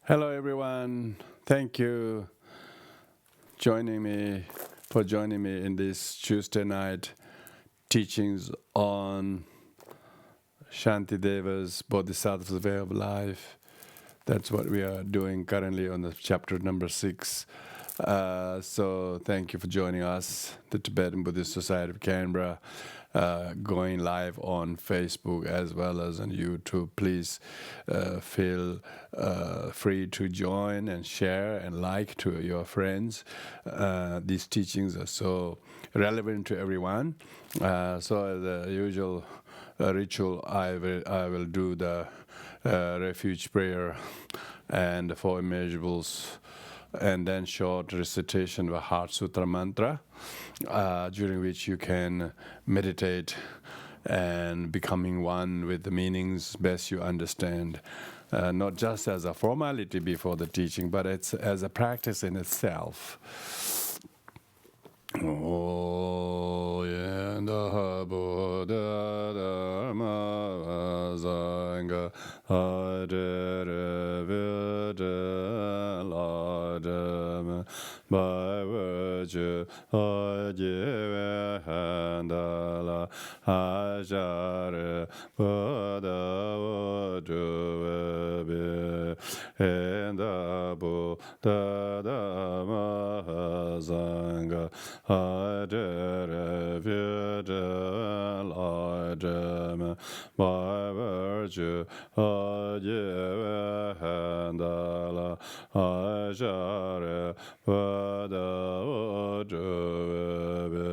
Hello everyone. Thank you for joining me in this Tuesday night teachings on Shantideva's Bodhisattva's way of life. That's what we are doing currently on the chapter number 6. So thank you for joining us, the Tibetan Buddhist Society of Canberra, going live on Facebook as well as on YouTube. Please feel free to join and share and like to your friends. These teachings are so relevant to everyone. So the usual ritual, I will do the refuge prayer and the 4 immeasurables, and then short recitation of a Heart Sutra mantra, during which you can meditate and becoming one with the meanings best you understand, not just as a formality before the teaching, but it's as a practice in itself. Oh, yenda Buddha Dharma Sangha Adere Vida Ladam by virtue Ajive Handala Ajare Buddha Vuduve Yenda Buddha Dharma Sangha Adere Vida Ladam by virtue Ajive Handala Ajare Buddha Vuduve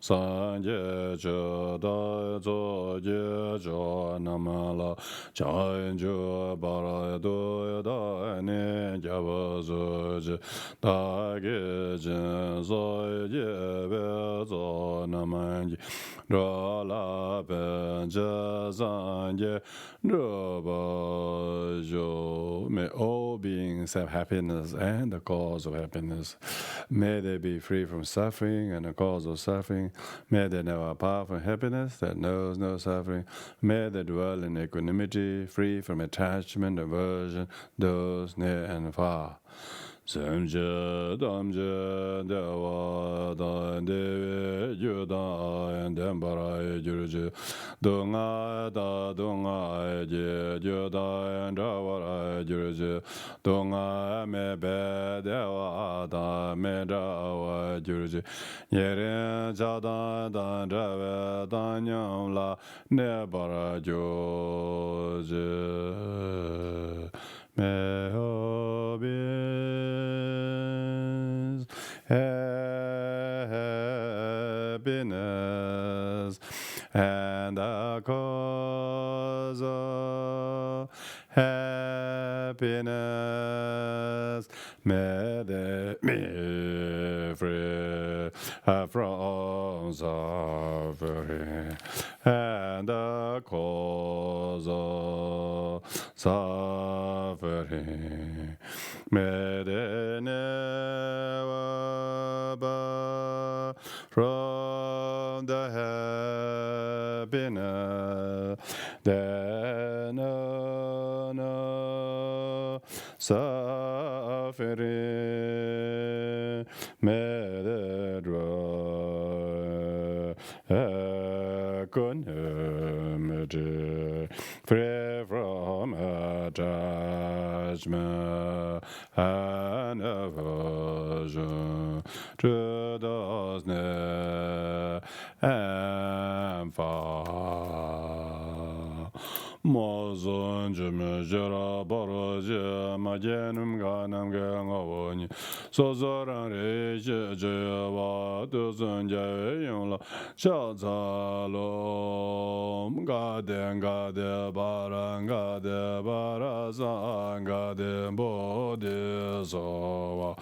Sanje Choda Zoje Jo Namala Chanju Baradu Dani Javazuj Dagi Jin Zoye Bezo Namanji Rola Benja Zanje Robajo. May all beings have happiness and the cause of happiness. May they be free from suffering and the cause of suffering. May they know a path of happiness that knows no suffering. May they dwell in equanimity, free from attachment, aversion, those near and far. Samje damje dewa dan dewe juda and dembara jurju dunga da dunga je juda and dawara jurju dunga me be dewa da me dawa jurju yere jada dan dewe dan yam la nebara jurju may all beings happiness and the cause of happiness. May they be free from suffering and the cause of suffering. May they never bar from the happiness that no suffering. May they draw equanimity, free from attachment and aversion to those near and far. Mazon jeme jara baraje majenum ganam gangawani sozoran reje jewa dozon jayonla chazalom gade gade baran gade barazan gade bodhi Bodhisattva.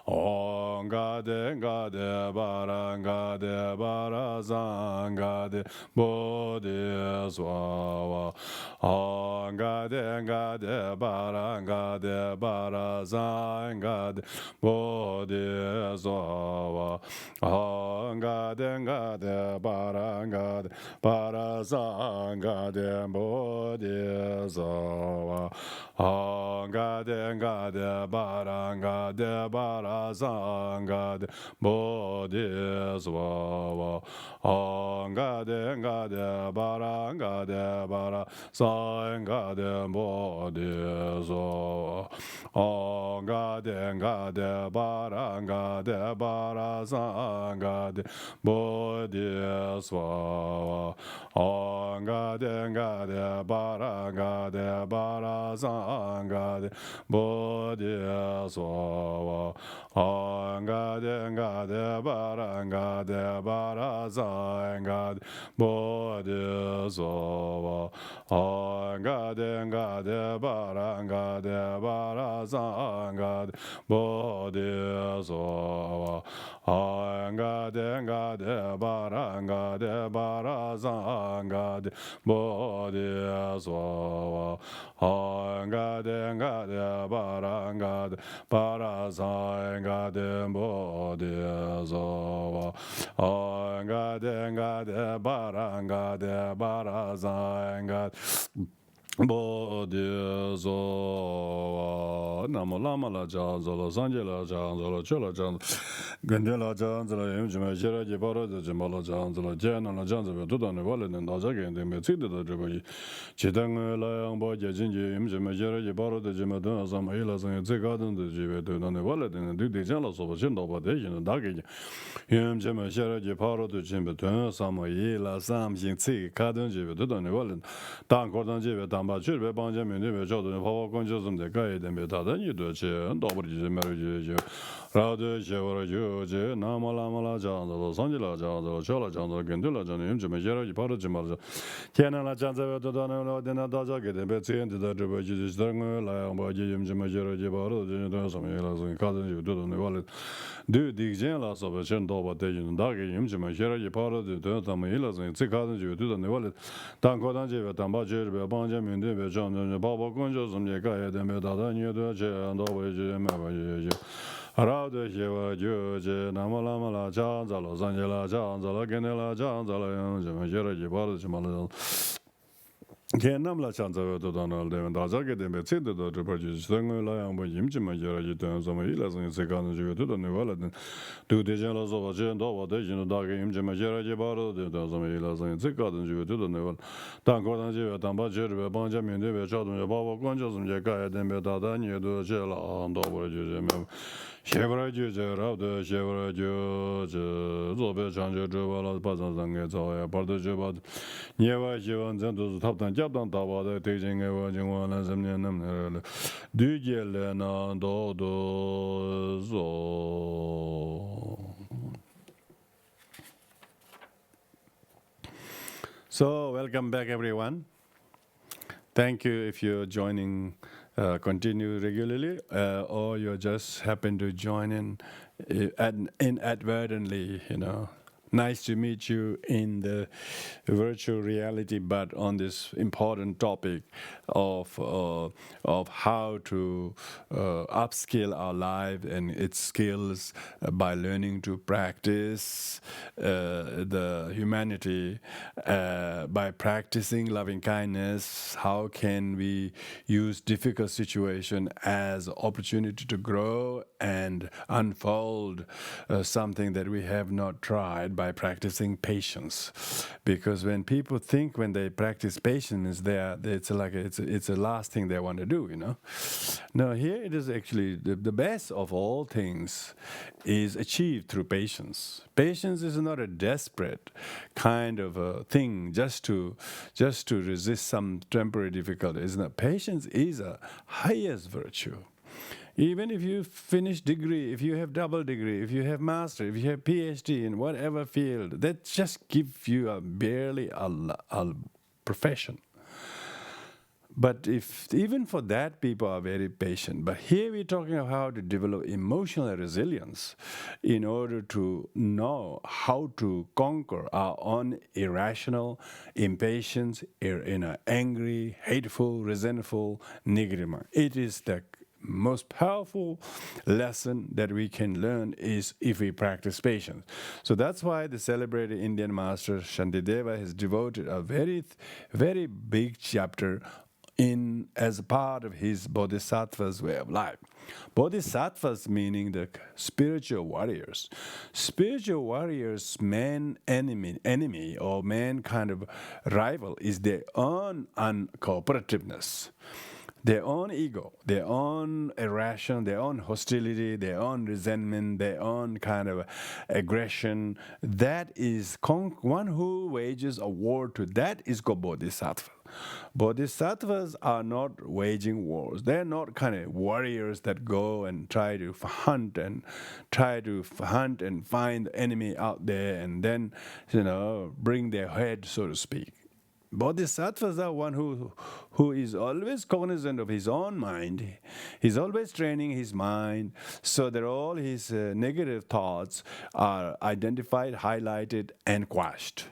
Om Gade Gade Bara Gade Bara Zang Gade Bodhisattva. Om Gade Gade Bara Gade Bara Zang Gade Bodhisattva. Om Gade Gade Bara Gade Bara Zang Gade Bodhisattva. Om Gade Gade Bara Gade Bara Zang Gade Bodhisattva. Om Gade Gade Bara Gade Bara Zang Gade Bodhisattva. Om Gade Gade Bara Gade Bara Zang Gade Bodhisattva. Om Gade Gade Bara Gade Bara Zang Gade Bodhisattva. Om Gade Gade Bara Gade Bara Zang Gade Bodhisattva. Om Gade Gade Bara Gade Bara Zang Gade Bodhisattva. Om Gade Gade Bara Gade Bara Zang Gade Bodhisattva. Om Gade Gade Bara Gade Bara Zang Gade Bodhisattva. Om Gade Gade Bara Gade Bara Zang Gade Bodhisattva. Namo Lama La Janzala Sanje La Janzala Chola Janzala Gende La Janzala Yimjima Shiraji Bara de Jimala Janzala Jana La Janzala Tudane Wale Daja Gende Metsida da Jibayi Chitang La Yangba Jajinji Yimjima Shiraji Bara de Jimadun Asam Hila Sang Zikadan de Jive Tudane Wale Dudi Jala Soba Shindoba Dejin Dagi Yimjima Shiraji Bara de Jimadun Asam Hila Sam Sing Tsi Kadun Jive Tudane Wale Dan Kordan Jive Damba Chirbe Banja Mini Jodun Pava Konjasum de Gaiden Betada Yudoche Dobri Marriage Rade Shevara Joje Nama Lama La Janzala Sanjila Janzala Chola Janzala Gendula Janim Jimajera Parajimaja Kenala Janza Dodana Dena Daja Gede Betsi and the Ribaji Stang Layamba Jim Jimajera Jibara Samela Cousin you do the wallet do the Generals of a Shendoba Dejin Dagi Jimajera Jipara the Tamilas and Sikazan you do the wallet Tankodan Jiva Tambajer Banja Mindi John Baba Conjos and Yaka and Medada New and always Raude Shiva Juji Namalama La Janzala Sanjala Janzala Genela Janzala Jimajera Jibara Jimala Kenamla Chanza to Donald Devon Dazaka de Betsit to produce Sangula and Jimjimajera Jitan Samahilas and Second Jiva to the Nevada to the Jealous of a Jendo, the Dagi Jimajera Jibara, the Samahilas and Second Jiva to the Nevada Tankodan Jiva Tambajer Banjamin Deva Chadun Baba Conjos and Jaka and Bedada near the Jella and over Jim. Shevra Juja Rabda Shevra Juja Zobe Chanja Juvala Pazan Zoya Pardo Jubat Neva Jivan Zentus Taptan Japtan Tava teaching Eva Jingwan and Semnian Dugelena Dodo Zo. So, welcome back everyone. Thank you if you're joining continue regularly or you just happen to join in inadvertently, you know. Nice to meet you in the virtual reality, but on this important topic of how to upskill our life and its skills by learning to practice the humanity by practicing loving kindness. How can we use difficult situation as opportunity to grow and unfold something that we have not tried by practicing patience? Because when people think when they practice patience, it's a last thing they want to do, you know. No, here it is actually the best of all things is achieved through patience. Patience is not a desperate kind of a thing just to resist some temporary difficulty. Patience is a highest virtue. Even if you finish degree, if you have double degree, if you have master, if you have PhD in whatever field, that just gives you barely a profession. But even for that, people are very patient. But here we're talking about how to develop emotional resilience in order to know how to conquer our own irrational impatience, angry, hateful, resentful, negative mind. It is the most powerful lesson that we can learn is if we practice patience. So that's why the celebrated Indian master Shantideva has devoted a very, very big chapter as a part of his Bodhisattva's way of life. Bodhisattvas meaning the spiritual warriors. Spiritual warriors' main enemy or main kind of rival is their own uncooperativeness. Their own ego, their own irration, their own hostility, their own resentment, their own kind of aggression. That is one who wages a war to that is called Bodhisattva. Bodhisattvas are not waging wars. They're not kind of warriors that go and try to hunt and find the enemy out there and then, bring their head, so to speak. Bodhisattvas are one who is always cognizant of his own mind. He's always training his mind so that all his negative thoughts are identified, highlighted, and quashed.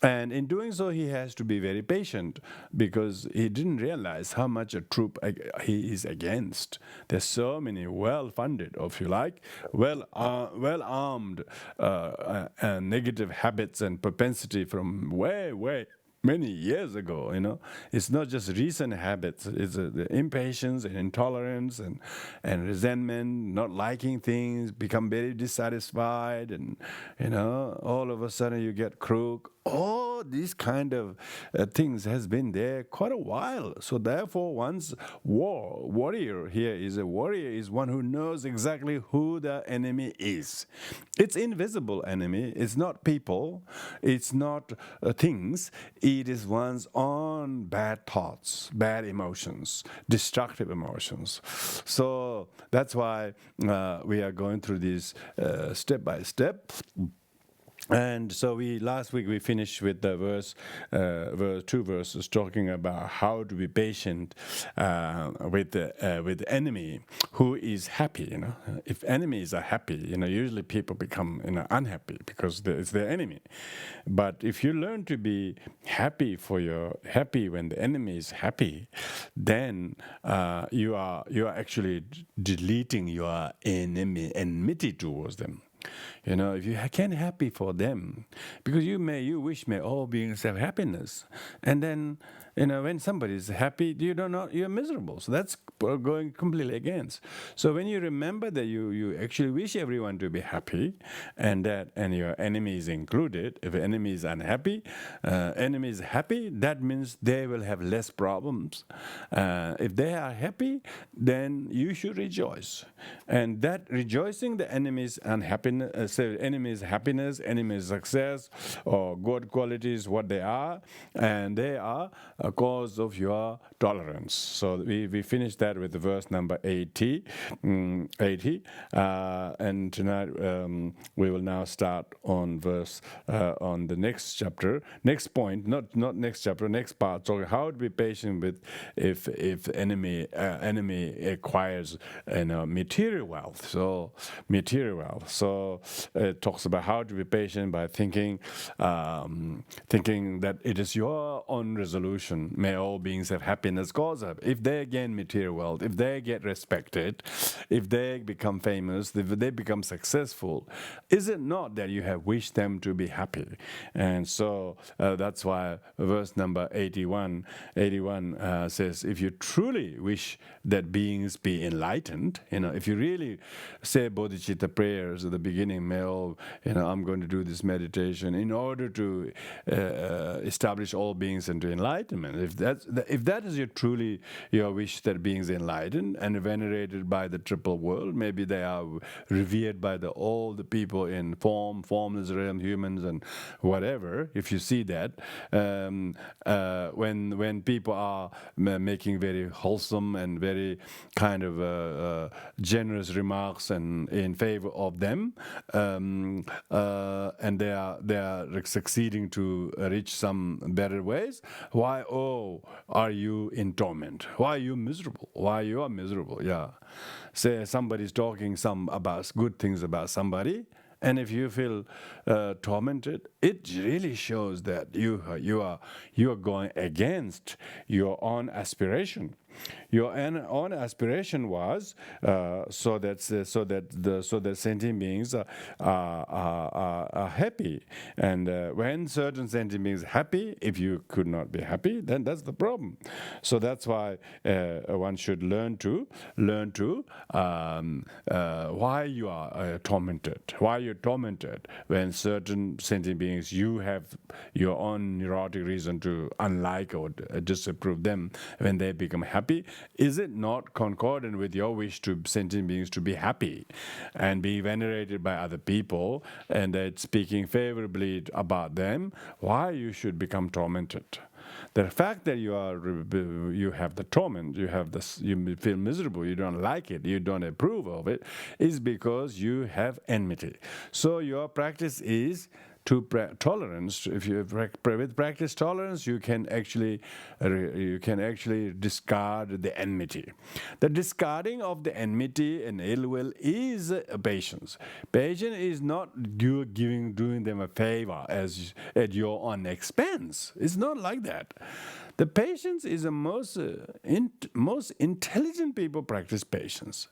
And in doing so, he has to be very patient because he didn't realize how much a troop he is against. There's so many well-funded, or if you like, well-armed negative habits and propensity from way many years ago, It's not just recent habits. It's the impatience and intolerance and resentment, not liking things, become very dissatisfied, and, all of a sudden you get crook. All these kind of things has been there quite a while. So therefore, one's warrior here is a warrior is one who knows exactly who the enemy is. It's invisible enemy. It's not people. It's not things. It is one's own bad thoughts, bad emotions, destructive emotions. So that's why we are going through this step by step. And so last week we finished with the two verses talking about how to be patient with the enemy who is happy. If enemies are happy, usually people become unhappy because it's their enemy. But if you learn to be happy when the enemy is happy, then you are actually deleting your enmity towards them. If you can't happy for them, because you wish may all beings have happiness, and then when somebody is happy, you're miserable. So that's going completely against. So when you remember that you actually wish everyone to be happy, and your enemy is included. If enemy is unhappy, enemy is happy, that means they will have less problems. If they are happy, then you should rejoice, and that rejoicing the enemy's unhappiness, enemy's happiness, enemy's success, or good qualities, what they are, and they are a cause of your tolerance. So we finished that with the verse number 80. And tonight we will now start on on the next chapter, next point, not next chapter, next part. So how to be patient with if enemy acquires material wealth. So material wealth. So it talks about how to be patient by thinking that it is your own resolution. May all beings have happiness, cause of. If they gain material wealth, if they get respected, if they become famous, if they become successful, is it not that you have wished them to be happy? And so that's why verse number 81 says, if you truly wish that beings be enlightened, if you really say bodhicitta prayers at the beginning, may all, I'm going to do this meditation in order to establish all beings into enlightenment. If that is truly your wish that beings enlightened and venerated by the triple world, maybe they are revered by all the people in formless realm, humans and whatever. If you see that, when people are making very wholesome and very kind of generous remarks and in favor of them, and they are succeeding to reach some better ways, why oh, are you in torment? Why are you miserable? Why you are miserable? Yeah. Say somebody's talking about good things about somebody, and if you feel tormented, it really shows that you are going against your own aspiration. Your own aspiration was so that sentient beings are happy, and when certain sentient beings are happy, if you could not be happy, then that's the problem. So that's why one should learn to why you are tormented. Why you're tormented when certain sentient beings, you have your own neurotic reason to unlike or disapprove them when they become happy. Is it not concordant with your wish to sentient beings to be happy and be venerated by other people, and that speaking favorably about them, why you should become tormented? The fact that you have the torment, you feel miserable, you don't like it, you don't approve of it, is because you have enmity. So your practice is to tolerance. If you with practice tolerance, you can actually discard the enmity. The discarding of the enmity and ill will is patience. Patience is not you doing them a favor at your own expense. It's not like that. The patience is the most intelligent people practice patience.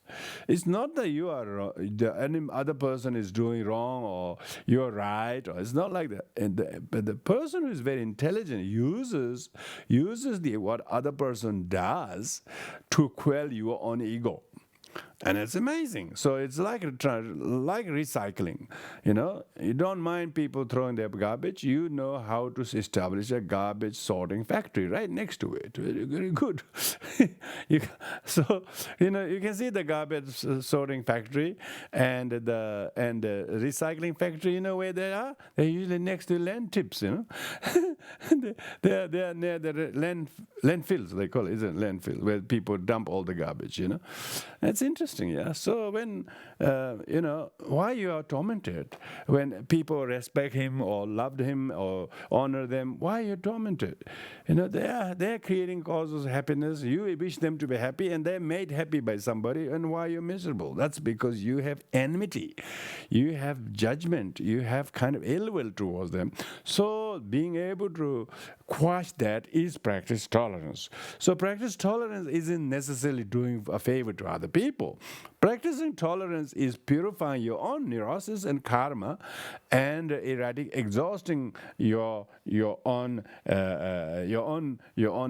It's not that you are any other person is doing wrong or you're right, or it's not like that. But the person who is very intelligent uses what other person does to quell your own ego. And it's amazing. So it's like recycling. You don't mind people throwing their garbage. You know how to establish a garbage sorting factory right next to it. Very, very good. You can see the garbage sorting factory and the recycling factory. You know where they are? They're usually next to land tips. They're near the landfills. They call it, isn't it? Landfill, where people dump all the garbage. That's interesting, yeah. So when why you are tormented when people respect him or loved him or honor them? Why are you tormented? They're creating causes of happiness. You wish them to be happy, and they're made happy by somebody. And why you're miserable? That's because you have enmity, you have judgment, you have kind of ill will towards them. So being able to quash that is practice tolerance. So practice tolerance isn't necessarily doing a favor to other people. Practicing tolerance is purifying your own neurosis and karma, and exhausting your own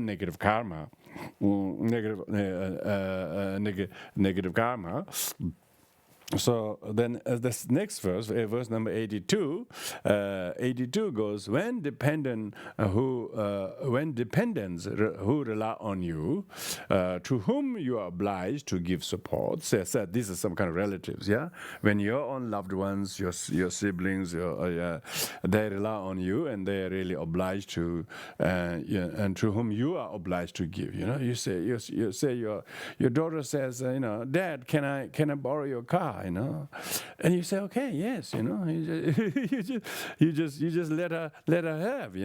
negative karma, negative karma. So then this next verse, verse number 82, 82 goes, when dependents who rely on you, to whom you are obliged to give support. Said these are some kind of relatives, yeah. When your own loved ones, your siblings, they rely on you, and they are really obliged to, and to whom you are obliged to give. You say your daughter says, Dad, can I borrow your car? And you say, okay, yes, you just let her have,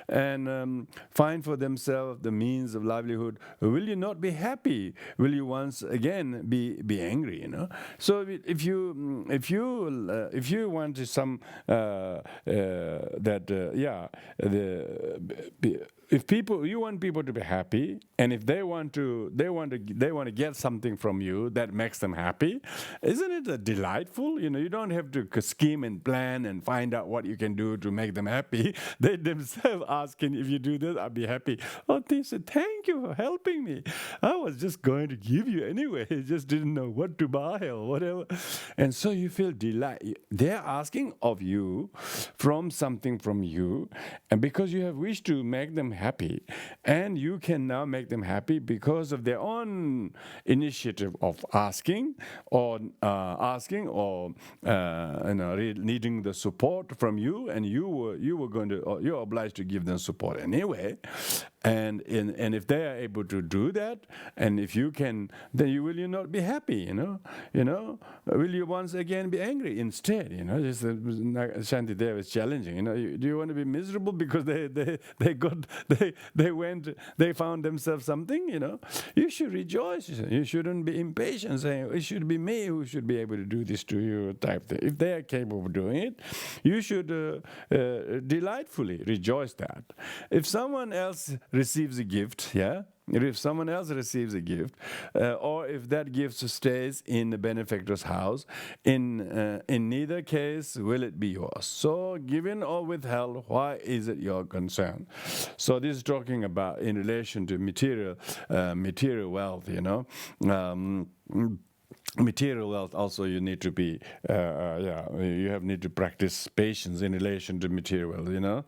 and find for themselves the means of livelihood. Will you not be happy? Will you once again be angry? So if you want some if you want people to be happy, and if they want to get something from you that makes them happy, isn't it delightful? You don't have to scheme and plan and find out what you can do to make them happy. They themselves asking, if you do this, I'll be happy. Oh, they said, thank you for helping me. I was just going to give you anyway. Just didn't know what to buy or whatever. And so you feel delight. They're asking of you something from you, and because you have wished to make them happy, and you can now make them happy because of their own initiative of asking or needing the support from you, and you're obliged to give them support anyway. And if they are able to do that, and if you can, then will you not be happy? Will you once again be angry instead? Just Shantideva is challenging. Do you want to be miserable because they found themselves something? You should rejoice. You shouldn't be impatient, saying it should be me who should be able to do this to you, type thing. If they are capable of doing it, you should delightfully rejoice that. If someone else receives a gift, if someone else receives a gift, or if that gift stays in the benefactor's house, in neither case will it be yours. So, given or withheld, why is it your concern? So, this is talking about in relation to material wealth. Material wealth also you need to be you need to practice patience in relation to material wealth.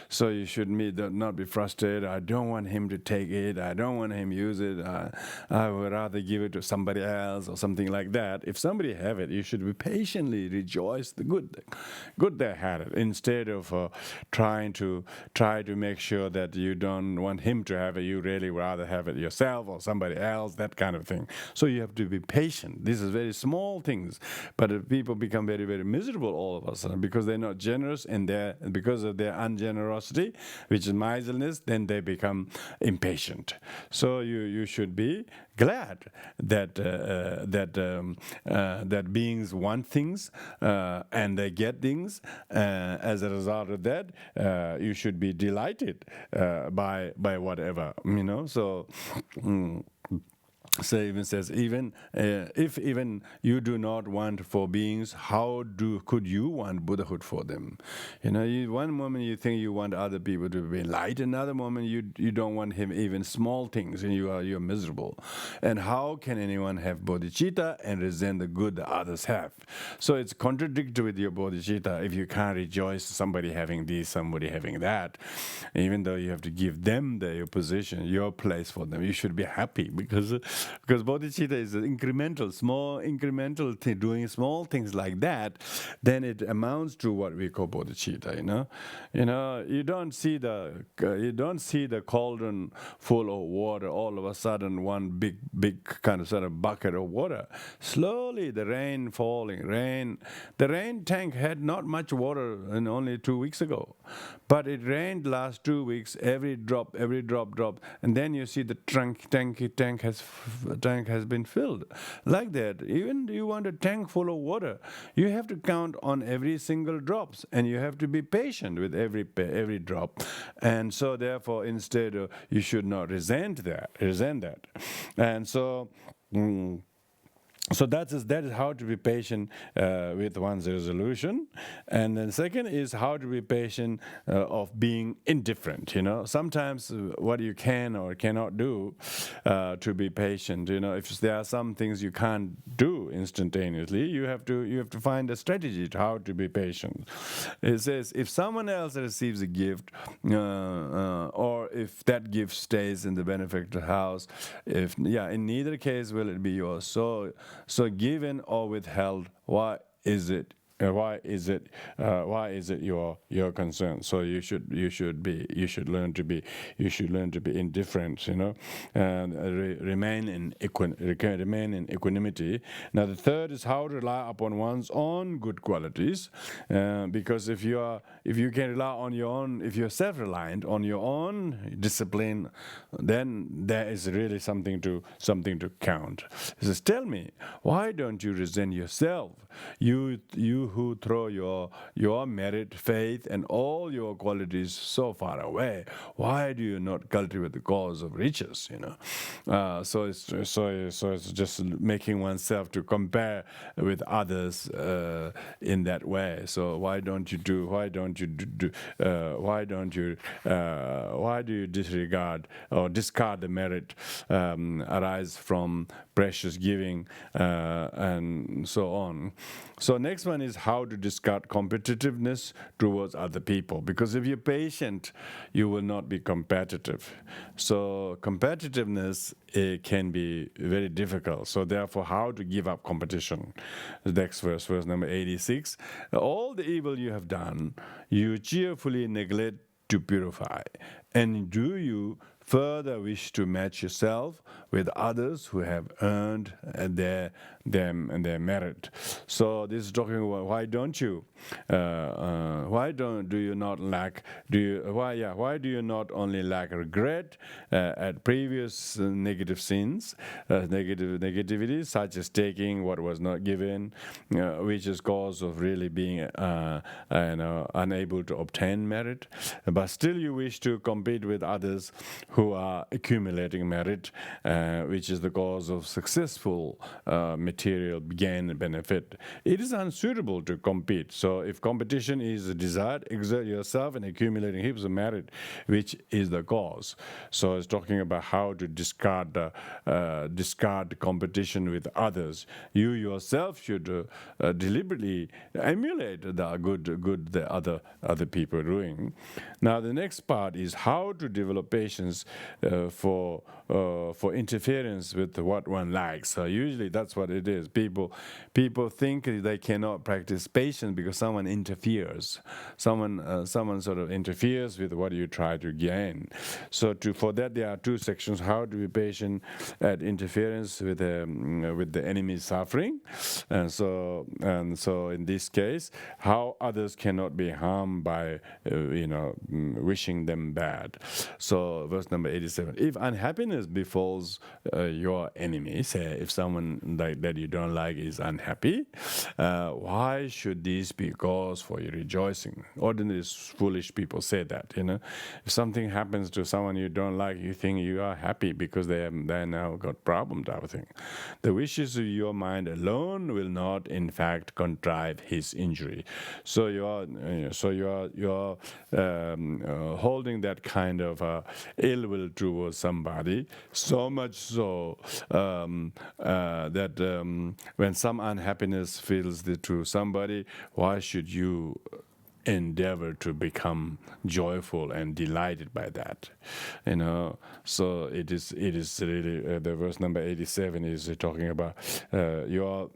So you should not be frustrated. I don't want him to take it, I don't want him to use it, I would rather give it to somebody else or something like that. If somebody have it, you should be patiently rejoice the good they had it, instead of try to make sure that you don't want him to have it, you really rather have it yourself or somebody else, that kind of thing. So you have to be patient. This is very small things, but people become very, very miserable, all of us, because they're not generous, and because of their ungenerosity, which is miserliness, then they become impatient. So you should be glad that that beings want things and they get things. As a result of that, you should be delighted by whatever, So. So even says, if you do not want for beings, how could you want Buddhahood for them? One moment you think you want other people to be enlightened, another moment you don't want him even small things, and you're miserable. And how can anyone have bodhicitta and resent the good that others have? So it's contradictory with your bodhicitta if you can't rejoice somebody having this, somebody having that, even though you have to give them your position, your place for them. You should be happy because bodhicitta is small incremental thing, doing small things like that, then it amounts to what we call bodhicitta. You don't see the cauldron full of water all of a sudden, one big kind of sort of bucket of water. Slowly the rain falling. The rain tank had not much water only 2 weeks ago, but it rained last 2 weeks, every drop, and then you see the tank has been filled. Like that, even you want a tank full of water, you have to count on every single drops, and you have to be patient with every drop. And so therefore, instead you should not resent that. And so So that is how to be patient with one's resolution. And then second is how to be patient of being indifferent. Sometimes what you can or cannot do to be patient. If there are some things you can't do instantaneously, you have to find a strategy to how to be patient. It says if someone else receives a gift, or if that gift stays in the benefactor's house, in neither case will it be yours. So given or withheld, why is it your concern? So you should learn to be indifferent, and remain in equanimity. Now the third is how to rely upon one's own good qualities, because if you can rely on your own, if you're self-reliant on your own discipline, then there is really something to count. He says, tell me, why don't you resent yourself? You who throw your merit, faith, and all your qualities so far away. Why do you not cultivate the cause of riches? So it's just making oneself to compare with others in that way. So why do you disregard or discard the merit arise from precious giving and so on? So next one is how to discard competitiveness towards other people. Because if you're patient, you will not be competitive. So competitiveness can be very difficult. So therefore, how to give up competition? The next verse number 86. All the evil you have done, you cheerfully neglect to purify. And do you further wish to match yourself with others who have earned their merit. So this is talking about why don't you why do you not lack why do you not only lack regret at previous negative sins, negativity, such as taking what was not given, which is cause of really being unable to obtain merit, but still you wish to compete with others who are accumulating merit, which is the cause of successful material gain and benefit. It is unsuitable to compete. So if competition is desired, exert yourself in accumulating heaps of merit, which is the cause. So it's talking about how to discard competition with others. You yourself should deliberately emulate the good the other people are doing. Now the next part is how to develop patience for interference with what one likes. So usually that's what it is. People think they cannot practice patience because someone interferes. Someone sort of interferes with what you try to gain. So for that there are two sections: how to be patient at interference with the enemy's suffering, and so in this case, how others cannot be harmed by wishing them bad. So verse number 87: if unhappiness befalls your enemy, say if someone like that you don't like is unhappy, why should this be cause for your rejoicing? Ordinary foolish people say that. If something happens to someone you don't like, you think you are happy because they now got problem type of thing. The wishes of your mind alone will not, in fact, contrive his injury. So you are holding that kind of ill will towards somebody, so much so that when some unhappiness feels to somebody, why should you endeavor to become joyful and delighted by that? So it is really the verse number 87 is talking about your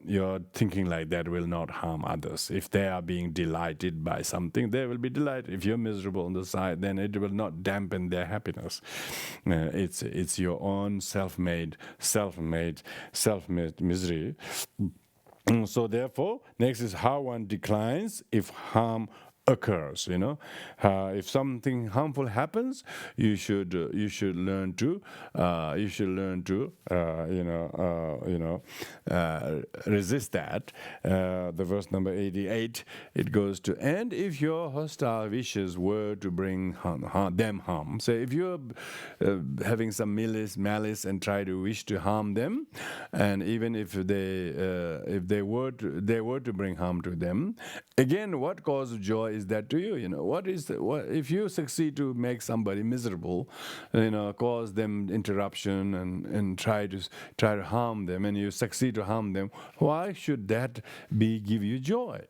thinking like that will not harm others. If they are being delighted by something, they will be delighted. If you're miserable on the side, then it will not dampen their happiness. It's your own self-made misery. So therefore, next is how one declines if harm occurs. If something harmful happens, you should learn to resist that. The verse number 88, it goes to, and if your hostile wishes were to bring them harm. So if you're having some malice and try to wish to harm them, and even if they were to bring harm to them, again, what cause of joy is that to you? What if you succeed to make somebody miserable, cause them interruption and try to harm them, and you succeed to harm them, why should that give you joy?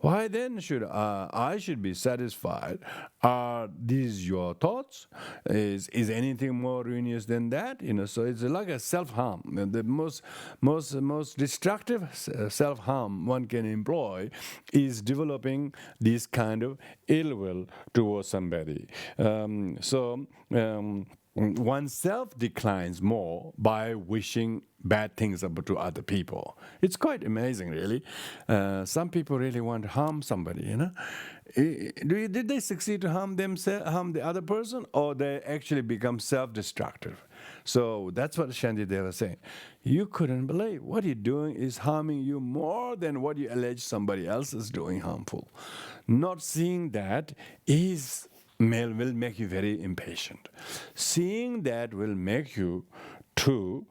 Why then should I should be satisfied? Are these your thoughts? Is anything more ruinous than that? So it's like a self-harm. The most destructive self-harm one can employ is developing this kind of ill will towards somebody. Oneself declines more by wishing bad things to other people. It's quite amazing, really. Some people really want to harm somebody, Did they succeed to harm the other person, or they actually become self-destructive? So that's what Shantideva is saying. You couldn't believe what you're doing is harming you more than what you allege somebody else is doing harmful. Not seeing that will make you very impatient. Seeing that will make you to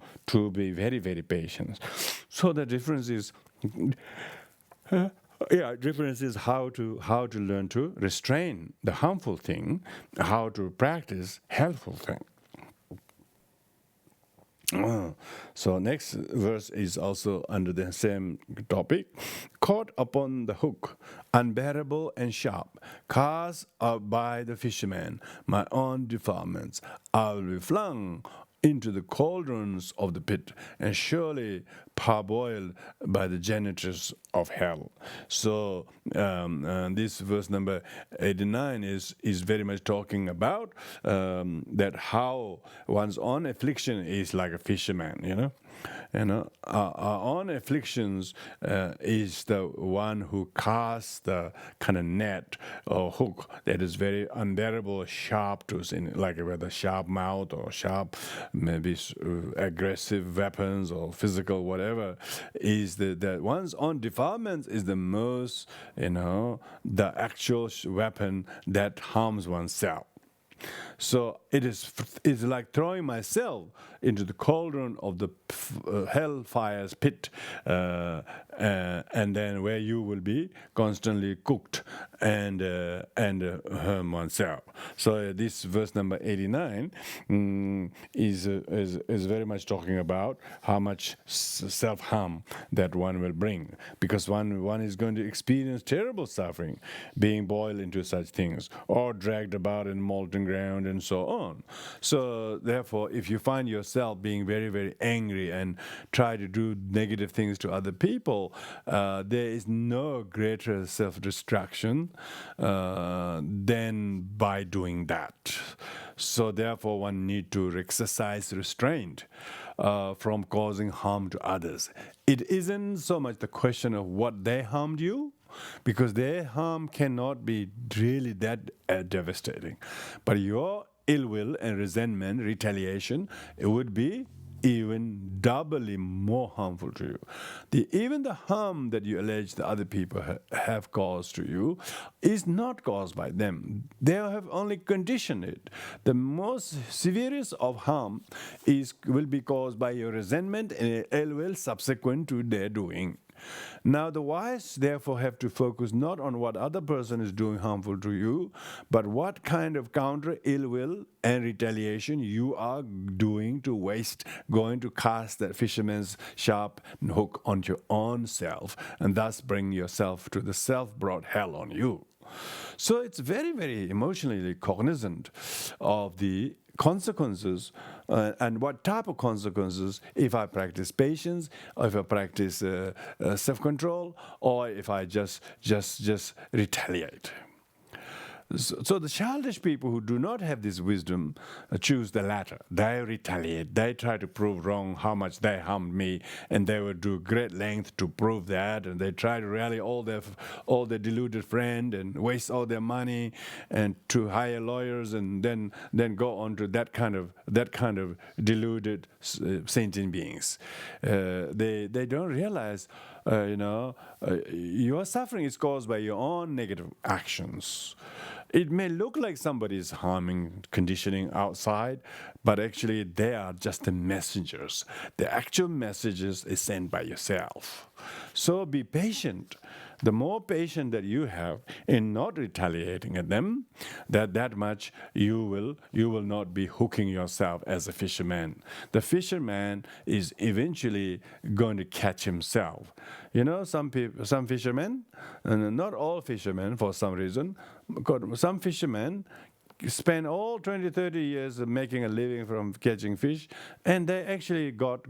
be very, very patient. So the difference is how to learn to restrain the harmful thing, how to practice helpful thing. So next verse is also under the same topic. Caught upon the hook, unbearable and sharp, cast out by the fisherman, my own defilements, I will be flung into the cauldrons of the pit, and surely parboiled by the janitors of hell. So this verse number 89 is very much talking about that how one's own affliction is like a fisherman, our own afflictions is the one who casts the kind of net or hook that is very unbearable, sharp tooth, like whether sharp mouth or sharp, maybe aggressive weapons or physical whatever, is that one's own defilements is the most, the actual weapon that harms oneself. So it's like throwing myself into the cauldron of the hellfire's pit, and then where you will be constantly cooked and harm oneself. So this verse number 89 is very much talking about how much self-harm that one will bring, because one is going to experience terrible suffering being boiled into such things or dragged about in molten ground and so on. So therefore, if you find yourself being very, very angry and try to do negative things to other people, there is no greater self-destruction than by doing that. So therefore, one need to exercise restraint from causing harm to others. It isn't so much the question of what they harmed you, because their harm cannot be really that devastating. But your ill will and resentment, retaliation, it would be even doubly more harmful to you. Even the harm that you allege the other people have caused to you is not caused by them. They have only conditioned it. The most severest of harm will be caused by your resentment and ill will subsequent to their doing. Now the wise therefore have to focus not on what other person is doing harmful to you, but what kind of counter ill will and retaliation you are doing to waste, going to cast that fisherman's sharp hook on your own self, and thus bring yourself to the self-brought hell on you. So it's very, very emotionally cognizant of the consequences, and what type of consequences if I practice patience, or if I practice self-control, or if I just retaliate. So the childish people who do not have this wisdom choose the latter. They retaliate. They try to prove wrong how much they harmed me, and they will do great length to prove that. And they try to rally all their deluded friends and waste all their money and to hire lawyers, and then go on to that kind of deluded sentient beings. They don't realize. Your suffering is caused by your own negative actions. It may look like somebody is harming, conditioning outside, but actually they are just the messengers. The actual messages is sent by yourself. So be patient. The more patient that you have in not retaliating at them, that much you will not be hooking yourself as a fisherman. The fisherman is eventually going to catch himself. Some fishermen, and not all fishermen for some reason, some fishermen spend all 20, 30 years making a living from catching fish, and they actually got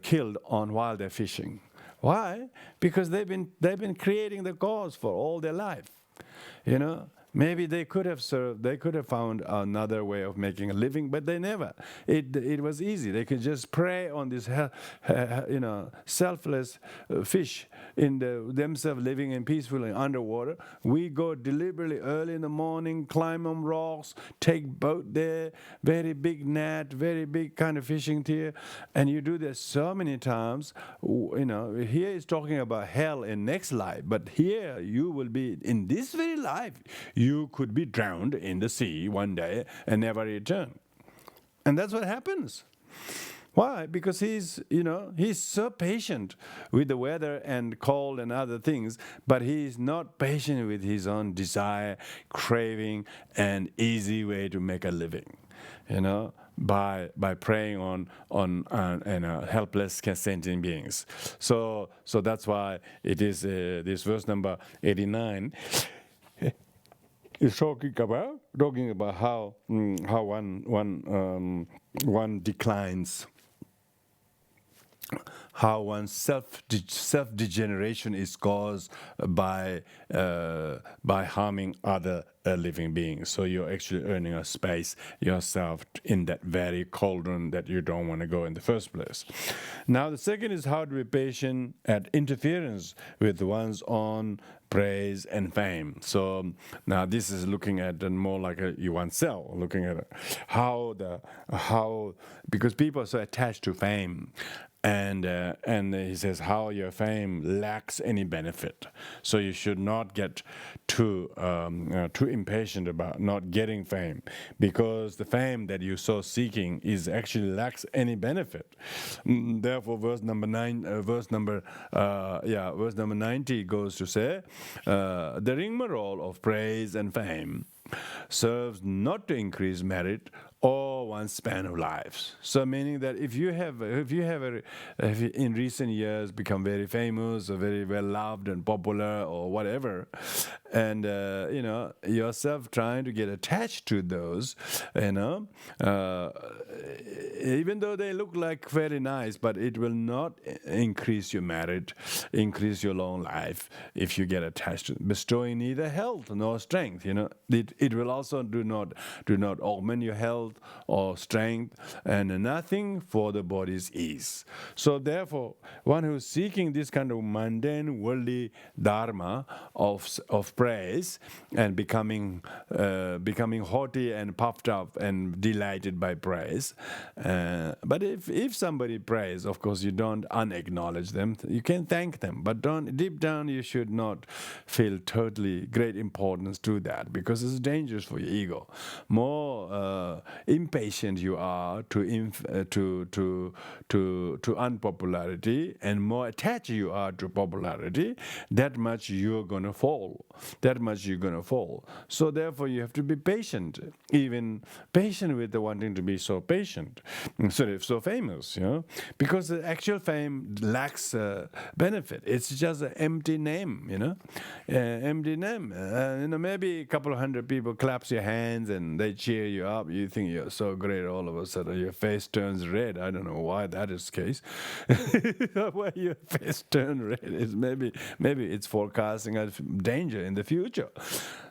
killed while they're fishing. Why? Because they've been creating the cause for all their life. Maybe they could have served, they could have found another way of making a living, but they never. It was easy. They could just prey on this, selfless fish themselves living in peacefully underwater. We go deliberately early in the morning, climb on rocks, take boat there, very big net, very big kind of fishing tier, and you do this so many times. Here is talking about hell in next life, but here you will be in this very life. You could be drowned in the sea one day and never return. And that's what happens. Why? Because he's so patient with the weather and cold and other things, but he's not patient with his own desire, craving, and easy way to make a living. By preying on helpless sentient beings. So that's why it is this verse number 89 is talking about how one declines, how one's self degeneration is caused by harming other living beings. So you're actually earning a space yourself in that very cauldron that you don't want to go in the first place. Now the second is how to be patient at interference with one's own praise and fame. So now this is looking at more like you oneself, looking at how because people are so attached to fame. And he says how your fame lacks any benefit, so you should not get too impatient about not getting fame, because the fame that you're so seeking is actually lacks any benefit. Therefore, verse number 90 goes to say, the rigmarole of praise and fame serves not to increase merit or one's span of lives. So meaning that if you have in recent years become very famous or very well loved and popular or whatever, and yourself trying to get attached to those, even though they look like very nice, but it will not increase your merit, increase your long life if you get attached to it, bestowing neither health nor strength. It will also do not augment your health or strength, and nothing for the body's ease. So therefore, one who is seeking this kind of mundane worldly dharma of praise and becoming haughty and puffed up and delighted by praise. But if somebody prays, of course you don't unacknowledge them. You can thank them, but deep down you should not feel totally great importance to that, because it's dangerous for your ego. More impatient you are to unpopularity, and more attached you are to popularity, that much you're gonna fall. So therefore you have to be patient, even patient with the wanting to be so patient, so famous, because the actual fame lacks benefit. It's just an empty name, empty name. Maybe a couple of hundred people claps your hands and they cheer you up. You think you're so great. All of a sudden, your face turns red. I don't know why that is the case. Why your face turns red is maybe it's forecasting a danger in the future.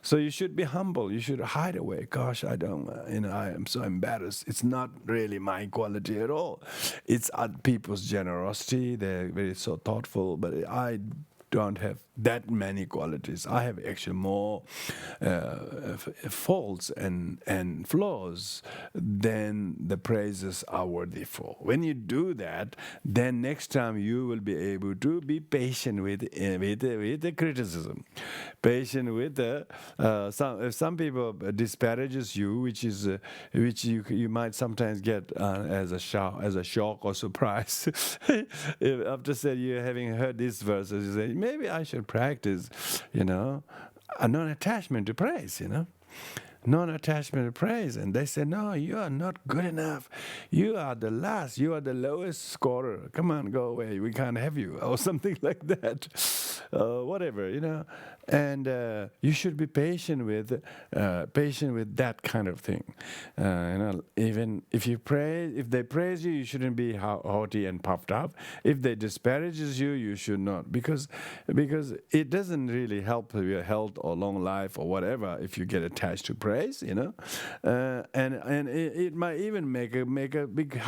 So you should be humble. You should hide away. Gosh, I don't. I am so embarrassed. It's not really my quality at all. It's other people's generosity. They're very so thoughtful, but I don't have that many qualities. I have actually more faults and flaws than the praises are worthy for. When you do that, then next time you will be able to be patient with the criticism, patient with the if some people disparages you, which you might sometimes get as a shock or surprise. After said you having heard these verses, you say, maybe I should practice, a non-attachment to praise, non-attachment to praise. And they say, no, you are not good enough. You are the last. You are the lowest scorer. Come on, go away. We can't have you. Or something like that. Whatever, And you should be patient with that kind of thing. Even if they praise you, you shouldn't be haughty and puffed up. If they disparages you, you should not, because it doesn't really help your health or long life or whatever if you get attached to praise, and it might even make a big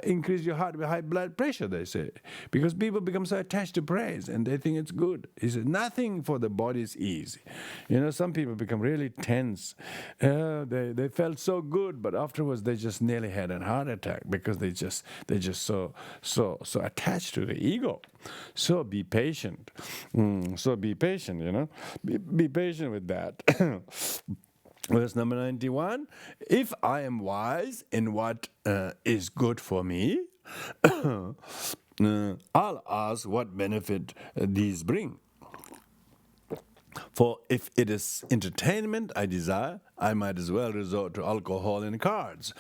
increase your high blood pressure. They say, because people become so attached to praise and they think it's good. He says nothing for the body's ease. Some people become really tense. They felt so good, but afterwards they just nearly had a heart attack because they're just so attached to the ego. So be patient. Be patient. Be patient with that. Verse number 91. If I am wise in what is good for me, I'll ask what benefit these bring. For if it is entertainment I desire, I might as well resort to alcohol and cards.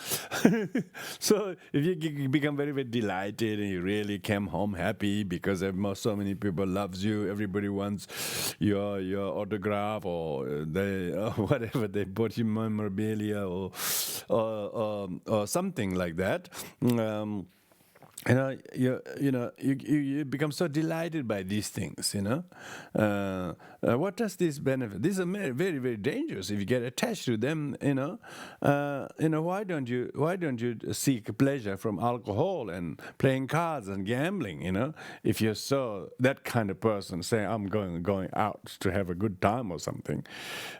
So if you become very, very delighted and you really came home happy because so many people loves you, everybody wants your autograph, or they whatever they bought you, memorabilia, or something like that. You become so delighted by these things. What does this benefit? These are very, very, very dangerous. If you get attached to them, why don't you seek pleasure from alcohol and playing cards and gambling? If you're so that kind of person, say I'm going out to have a good time or something.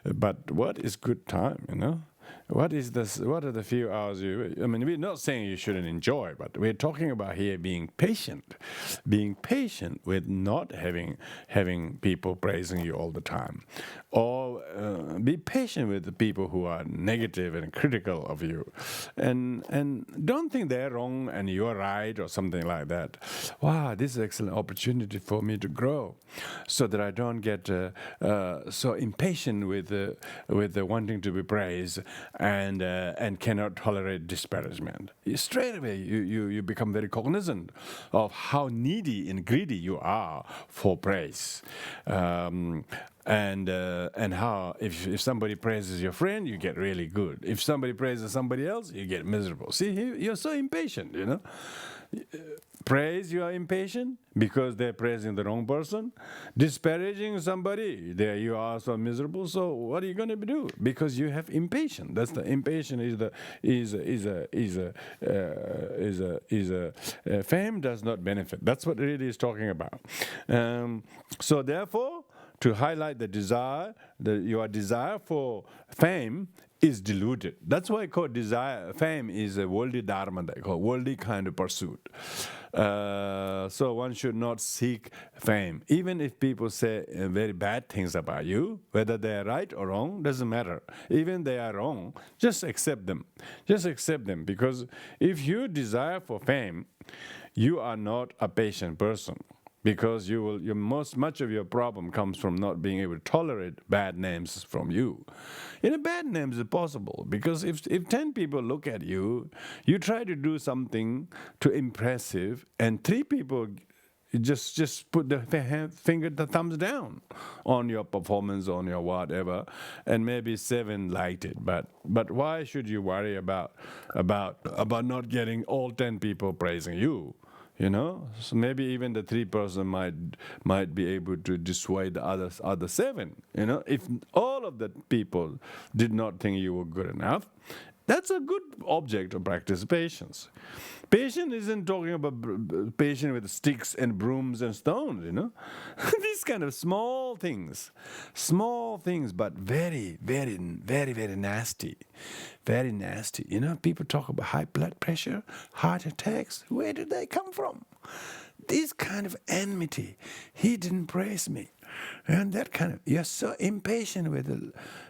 But what is good time? What is this? What are the few hours we're not saying you shouldn't enjoy, but we're talking about here being patient with not having people praising you all the time, or be patient with the people who are negative and critical of you, and don't think they're wrong and you're right or something like that. Wow, this is an excellent opportunity for me to grow, so that I don't get so impatient with the wanting to be praised and cannot tolerate disparagement. Straight away, you become very cognizant of how needy and greedy you are for praise. And how if somebody praises your friend, you get really good. If somebody praises somebody else, you get miserable. See, you're so impatient, Praise, you are impatient because they're praising the wrong person. Disparaging somebody, there you are so miserable. So what are you going to do? Because you have impatience. That's the impatience fame does not benefit. That's what it really is talking about. So therefore, to highlight the desire, your desire for fame is deluded. That's why I call fame is a worldly dharma, they call worldly kind of pursuit. So one should not seek fame. Even if people say very bad things about you, whether they are right or wrong, doesn't matter. Even they are wrong, just accept them. Just accept them, because if you desire for fame, you are not a patient person. Because much of your problem comes from not being able to tolerate bad names from you. Bad names is possible, because if 10 people look at you, you try to do something to impressive, and 3 people just put the thumbs down on your performance, on your whatever, and maybe 7 liked it. But why should you worry about not getting all 10 people praising you? So maybe even the 3 person might be able to dissuade the other 7. If all of the people did not think you were good enough, that's a good object of practice, patience. Patience isn't talking about patience with sticks and brooms and stones, These kind of small things, but very, very, very, very nasty. Very nasty. People talk about high blood pressure, heart attacks. Where did they come from? This kind of enmity. He didn't praise me. And that kind of, you're so impatient with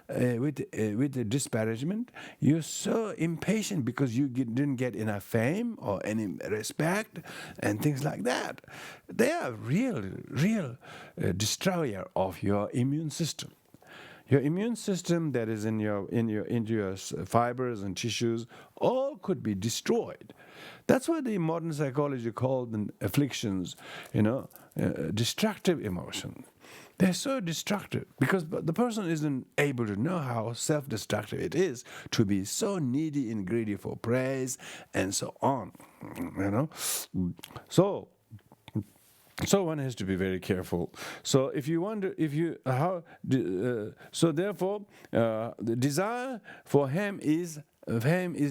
the disparagement. You're so impatient because you didn't get enough fame or any respect and things like that. They are real destroyer of your immune system. Your immune system that is into your fibers and tissues all could be destroyed. That's why the modern psychology called them afflictions, destructive emotions. They're so destructive because the person isn't able to know how self-destructive it is to be so needy and greedy for praise and so on. So one has to be very careful. So if you wonder, so therefore, the desire for fame is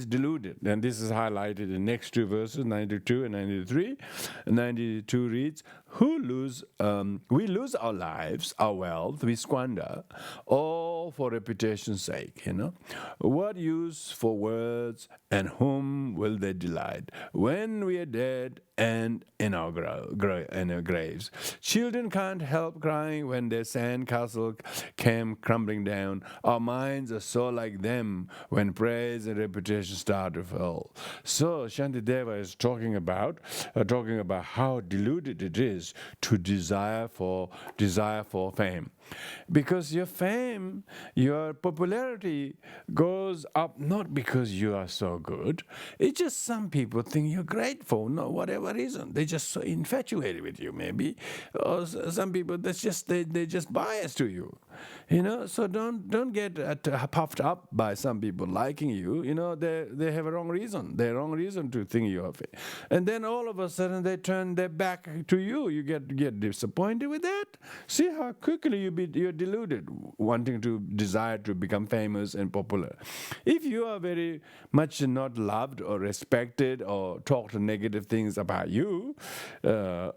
deluded. And this is highlighted in the next 2 verses, 92 and 93. 92 reads, we lose our lives, our wealth, we squander, all for reputation's sake, What use for words, and whom will they delight? When we are dead and in our graves. Children can't help crying when their sand castle came crumbling down. Our minds are so like them when praise praise and reputation start to fall. So Shantideva is talking about how deluded it is to desire for fame. Because your fame, your popularity goes up not because you are so good. It's just some people think you're great for no whatever reason. They're just so infatuated with you, maybe. Or some people they just biased to you. So don't get puffed up by some people liking you. They have a wrong reason. They have a wrong reason to think you are fit. And then all of a sudden they turn their back to you. You get disappointed with that. See how quickly you're deluded, wanting to desire to become famous and popular. If you are very much not loved or respected or talked negative things about you, and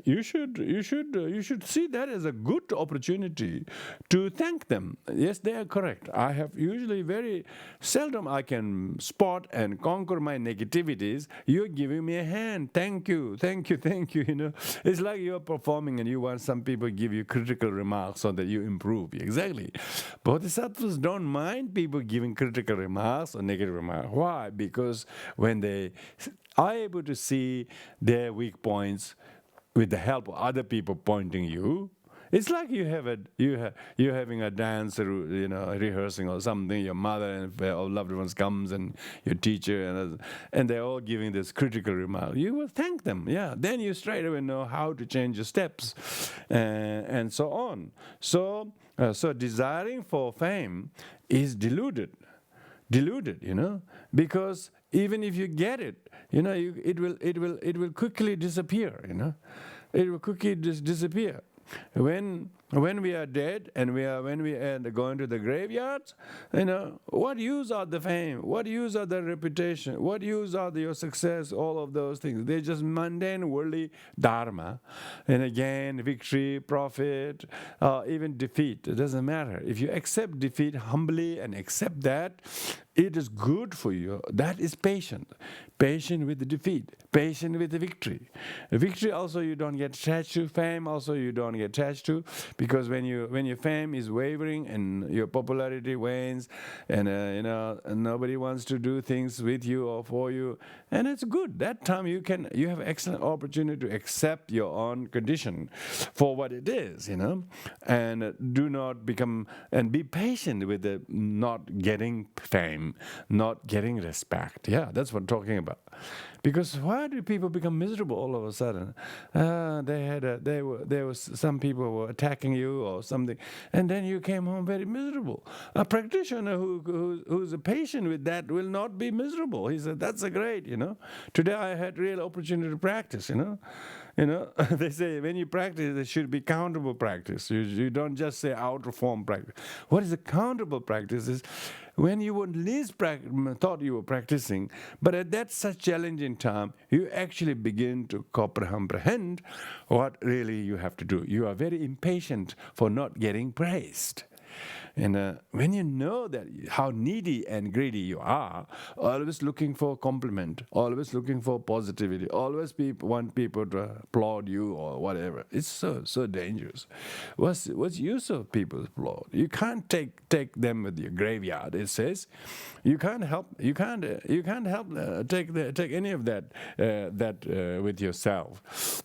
you should see that as a good opportunity to thank them. Yes, they are correct. I have usually very seldom I can spot and conquer my negativities. You're giving me a hand. Thank you. It's like you're performing and you want some people give you critical remarks so that you improve. Exactly. Bodhisattvas don't mind people giving critical remarks or negative remarks. Why? Because when they are able to see their weak points with the help of other people pointing you, it's like you're having a dance, rehearsing or something. Your mother and all loved ones comes and your teacher and they're all giving this critical remark. You will thank them, yeah. Then you straight away know how to change your steps, and so on. So desiring for fame is deluded, because even if you get it, it will quickly disappear. It will quickly disappear. When we are dead and when we are going to the graveyards, what use are the fame? What use are the reputation? What use are your success? All of those things. They're just mundane, worldly dharma. And again, victory, profit, even defeat. It doesn't matter. If you accept defeat humbly and accept that, it is good for you. That is patient. Patient with the defeat. Patient with the victory. Victory also you don't get attached to. Fame also you don't get attached to. Because when your fame is wavering and your popularity wanes, and and nobody wants to do things with you or for you, and it's good. That time you have excellent opportunity to accept your own condition for what it is, and do not become and be patient with the not getting fame, not getting respect. Yeah, that's what I'm talking about. Because why do people become miserable all of a sudden? There was some people were attacking you or something, and then you came home very miserable. A practitioner who's a patient with that will not be miserable. He said, "That's a great, Today I had real opportunity to practice, They say when you practice, it should be countable practice. You don't just say outer form practice. What is a countable practice is when you would least thought you were practicing, but at that such challenging time, you actually begin to comprehend what really you have to do. You are very impatient for not getting praised. And when you know that how needy and greedy you are, always looking for compliment, always looking for positivity, always want people to applaud you or whatever. It's so dangerous. What's use of people's applaud? You can't take them with your graveyard. It says, you can't help take any of that with yourself.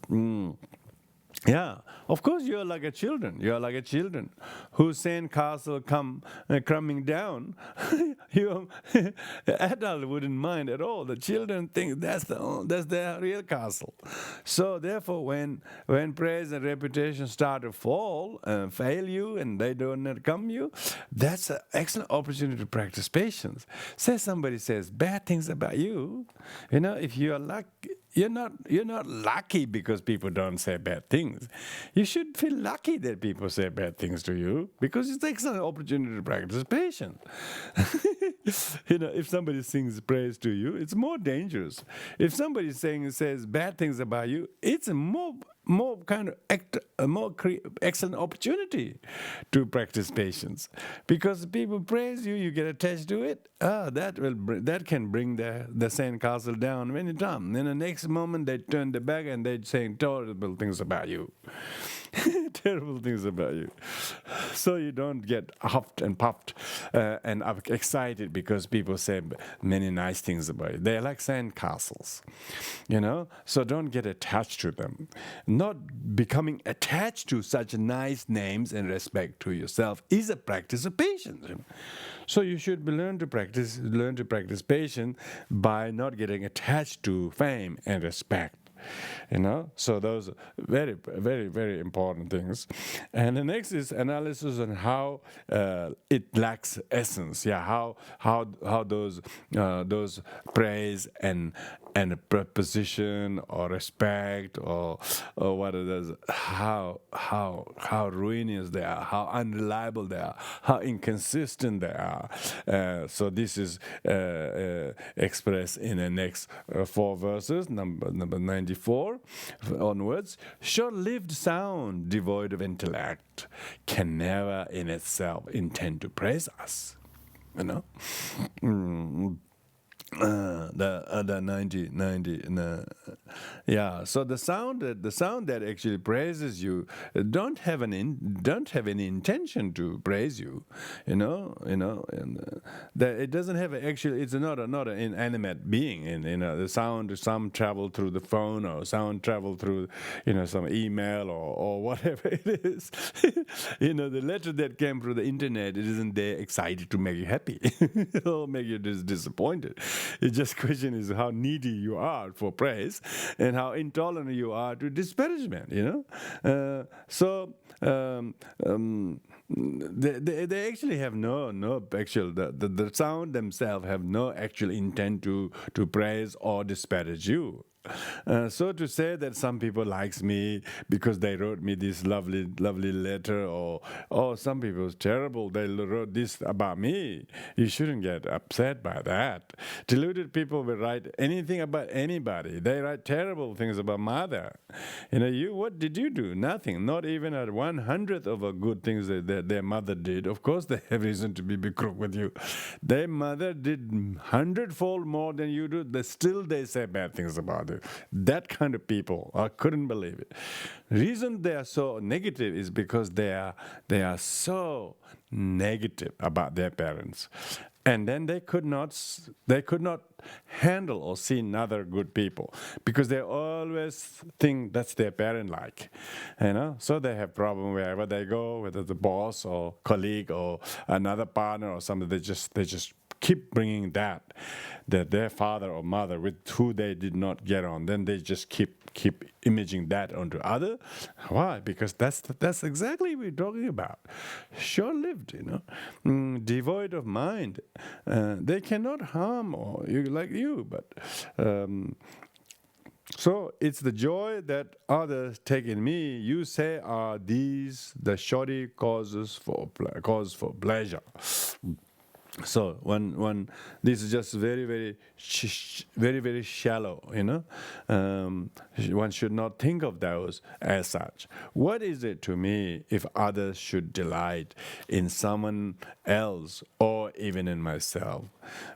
Yeah, of course you are like a children. You are like a children whose sandcastle coming down. The adult wouldn't mind at all. The children think that's their real castle. So therefore, when praise and reputation start to fall, fail you, and they do not come you, that's an excellent opportunity to practice patience. Say somebody says bad things about you, if you are lucky. You're not lucky because people don't say bad things. You should feel lucky that people say bad things to you, because it takes an opportunity to practice patience. If somebody sings praise to you, it's more dangerous. If somebody says bad things about you, it's a more excellent opportunity to practice patience, because people praise you, you get attached to it. That can bring the sandcastle down many times. Then the next moment they turn their back and they're saying terrible things about you. terrible things about you. So you don't get huffed and puffed and excited because people say many nice things about you. They're like sand castles, So don't get attached to them. Not becoming attached to such nice names and respect to yourself is a practice of patience. So you should learn to practice patience by not getting attached to fame and respect. So those are very, very, very important things. And the next is analysis on how it lacks essence. How those praise and preposition or respect or what it is, how ruinous they are, how unreliable they are, how inconsistent they are. So this is expressed in the next 4 verses, number 94 onwards. Short-lived sound, devoid of intellect, can never in itself intend to praise us. The 90. So the sound that actually praises you don't have any intention to praise you, and that it doesn't have it's not an inanimate being. The some travel through the phone, or sound travel through some email or whatever it is. The letter that came through the internet, it isn't there excited to make you happy or make you disappointed. The just question is how needy you are for praise and how intolerant you are to disparagement, They actually have no actual, the sound themselves have no actual intent to praise or disparage you. So to say that some people likes me because they wrote me this lovely letter, or some people is terrible, they wrote this about me, you shouldn't get upset by that. Deluded people will write anything about anybody. They write terrible things about mother. What did you do? Nothing. Not even at 100th of a good things that their mother did. Of course they have reason to be crook with you. Their mother did 100-fold more than you do. They say bad things about it. That kind of people, I couldn't believe it. Reason they are so negative is because they are so negative about their parents, and then they could not handle or see another good people because they always think that's their parent like, So they have problem wherever they go, whether the boss or colleague or another partner or something. They just keep bringing that their father or mother with who they did not get on, then they just keep imaging that onto other. Why? Because that's exactly what we're talking about. Short-lived, devoid of mind. They cannot harm you, but. So it's the joy that others take in me, you say, are these the shoddy cause for pleasure. So when this is just very, very, very, very shallow, one should not think of those as such. What is it to me if others should delight in someone else or even in myself?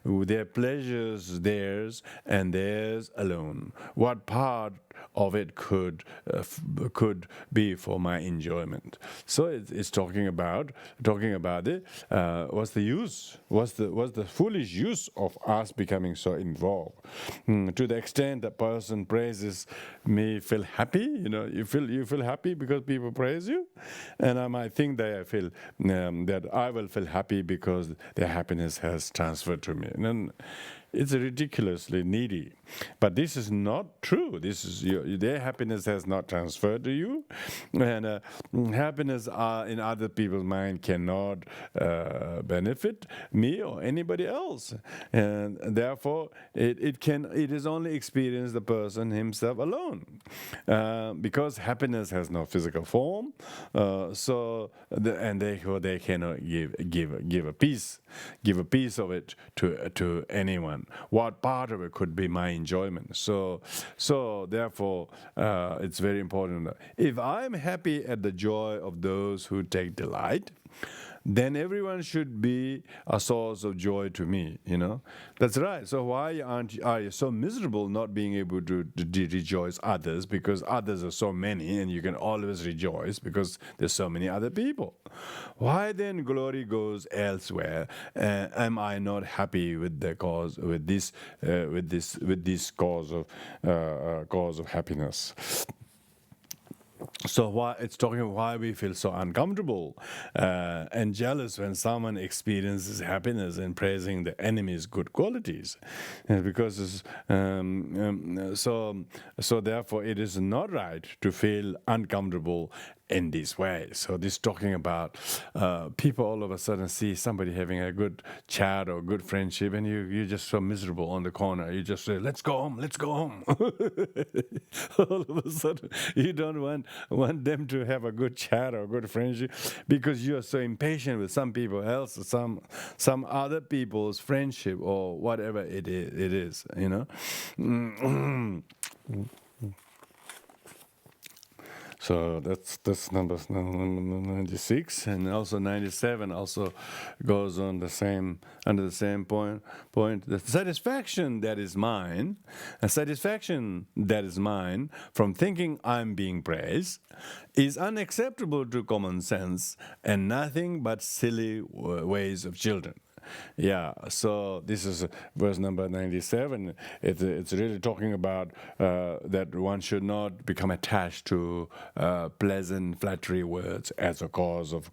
Their pleasures theirs and theirs alone. What part of it could be for my enjoyment? So it's talking about it. What's the use? What's the foolish use of us becoming so involved? To the extent that person praises me, feel happy. You feel happy because people praise you, and I might think that I feel that I will feel happy because their happiness has transferred to me. And it's ridiculously needy. But this is not true. This is their happiness has not transferred to you, and happiness in other people's mind cannot benefit me or anybody else, and therefore it is only experienced the person himself alone, because happiness has no physical form. They cannot give a piece of it to anyone. What part of it could be my enjoyment? So therefore, it's very important. If I'm happy at the joy of those who take delight, then everyone should be a source of joy to me, That's right. So why are you so miserable not being able to rejoice others, because others are so many and you can always rejoice because there's so many other people? Why then glory goes elsewhere? Am I not happy with the cause, with this cause of happiness? So why it's talking about why we feel so uncomfortable and jealous when someone experiences happiness and praising the enemy's good qualities, because so therefore it is not right to feel uncomfortable in this way. So this talking about people all of a sudden see somebody having a good chat or good friendship, and you're just so miserable on the corner. You just say, let's go home, let's go home. All of a sudden you don't want them to have a good chat or a good friendship, because you are so impatient with some people else, some other people's friendship or whatever it is. So that's number 96, and also 97 also goes on under the same point. The satisfaction that is mine, from thinking I'm being praised, is unacceptable to common sense and nothing but silly ways of children. Yeah, so this is verse number 97. It's really talking about that one should not become attached to pleasant flattery words as a cause of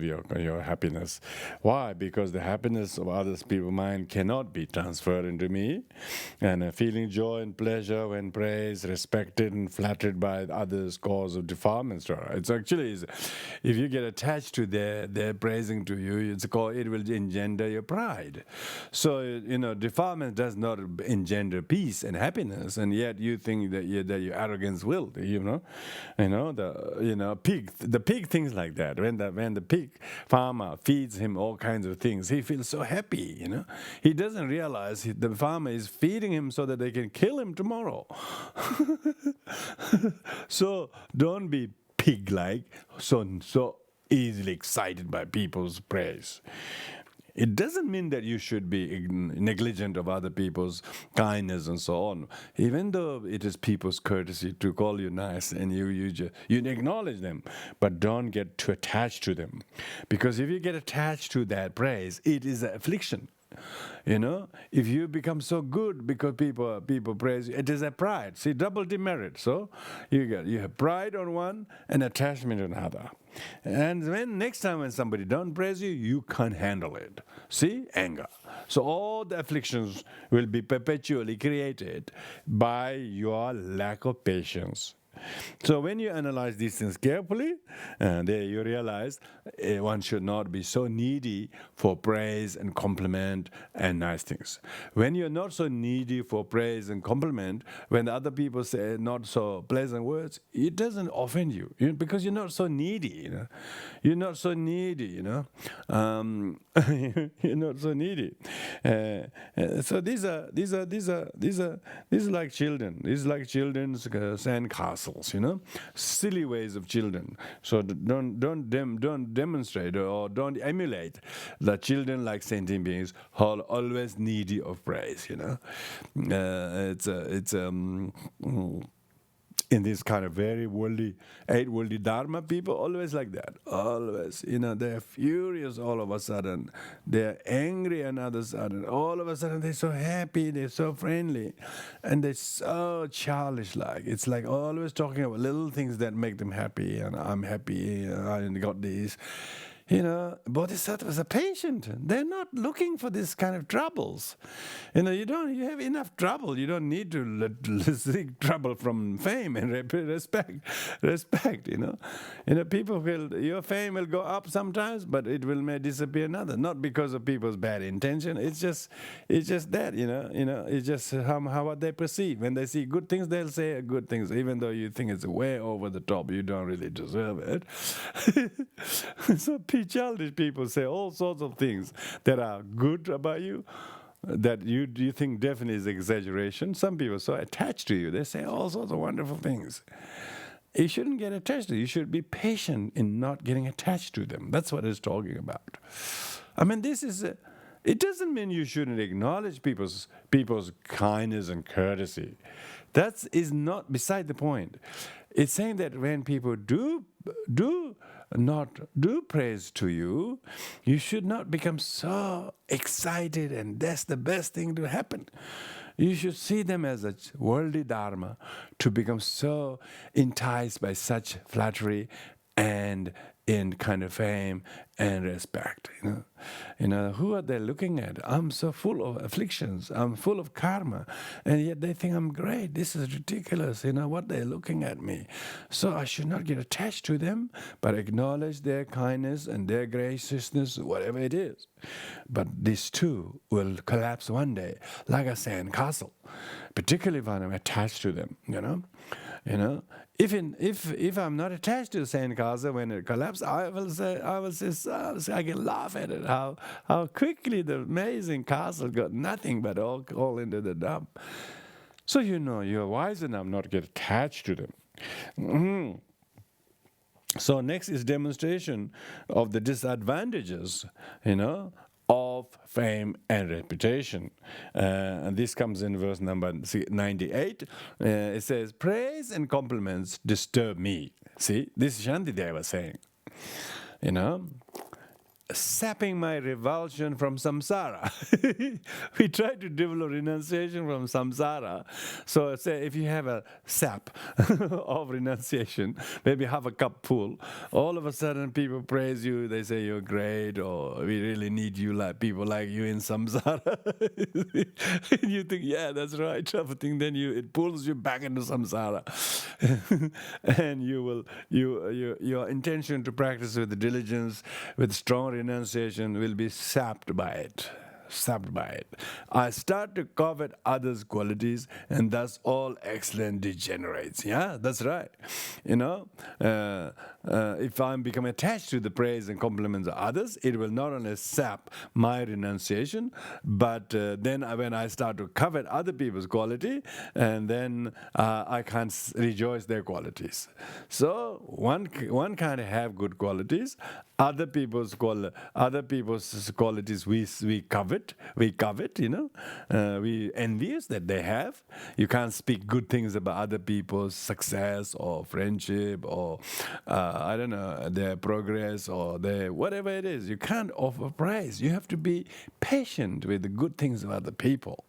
your happiness. Why? Because the happiness of others people's mind cannot be transferred into me, and feeling joy and pleasure when praised, respected, and flattered by others cause of defilement. It's actually, if you get attached to their praising to you, it will engender your pride. So defilement does not engender peace and happiness, and yet you think that your arrogance will. The pig things like that. When the pig farmer feeds him all kinds of things, he feels so happy. He doesn't realize the farmer is feeding him so that they can kill him tomorrow. So don't be pig-like, so easily excited by people's praise. It doesn't mean that you should be negligent of other people's kindness and so on. Even though it is people's courtesy to call you nice, and you acknowledge them, but don't get too attached to them, because if you get attached to that praise, it is an affliction. If you become so good because people praise you, it is a pride. See, double demerit. So you have pride on one and attachment on another. And when next time when somebody don't praise you, you can't handle it. See, anger. So all the afflictions will be perpetually created by your lack of patience. So when you analyze these things carefully, there you realize one should not be so needy for praise and compliment and nice things. When you're not so needy for praise and compliment, when other people say not so pleasant words, it doesn't offend you, because you're not so needy. You're not so needy. You're not so needy. So these are like children. These are like children's sandcastles. Silly ways of children. So don't demonstrate or don't emulate the children like sentient beings who are always needy of praise. In this kind of very worldly dharma, people always like that. Always, they're furious all of a sudden. They're angry another sudden. All of a sudden, they're so happy. They're so friendly, and they're so childish-like. It's like always talking about little things that make them happy. And I'm happy. I got these. Bodhisattvas are patient. They're not looking for this kind of troubles. You have enough trouble. You don't need to seek trouble from fame and respect. People your fame will go up sometimes, but it may disappear another. Not because of people's bad intention. It's just that, it's just how what they perceive. When they see good things, they'll say good things, even though you think it's way over the top. You don't really deserve it. So childish people say all sorts of things that are good about you, that you think definitely is exaggeration. Some people are so attached to you, they say all sorts of wonderful things. You shouldn't get attached to them. You should be patient in not getting attached to them. That's what it's talking about. I mean, this is... it doesn't mean you shouldn't acknowledge people's kindness and courtesy. That is not beside the point. It's saying that when people do praise to you, you should not become so excited and that's the best thing to happen. You should see them as a worldly dharma to become so enticed by such flattery and in kind of fame and respect. Who are they looking at? I'm so full of afflictions. I'm full of karma, and yet they think I'm great. This is ridiculous. What they're looking at me. So I should not get attached to them, but acknowledge their kindness and their graciousness, whatever it is. But this too will collapse one day, like a sand castle. Particularly when I'm attached to them. If I'm not attached to the sandcastle, when it collapses, I can laugh at it. How quickly the amazing castle got nothing but all into the dump. So you're wise enough not to get attached to them. Mm-hmm. So next is demonstration of the disadvantages, of fame and reputation. And this comes in verse number 98. It says, praise and compliments disturb me. See, this is Shantideva saying, sapping my revulsion from samsara. We try to develop renunciation from samsara. So say if you have a sap of renunciation, maybe half a cup full, all of a sudden people praise you, they say you're great, or we really need you, like people like you in samsara. And you think, yeah, that's right, type of thing. Then it pulls you back into samsara. And your intention to practice with diligence, with strong renunciation will be sapped by it. I start to covet others' qualities, and thus all excellence degenerates. Yeah, that's right. If I become attached to the praise and compliments of others, it will not only sap my renunciation, but then when I start to covet other people's quality, and then I can't rejoice their qualities. So one can't have good qualities. Other people's qualities we covet, we envious that they have. You can't speak good things about other people's success or friendship or their progress or their whatever it is. You can't offer praise. You have to be patient with the good things of other people.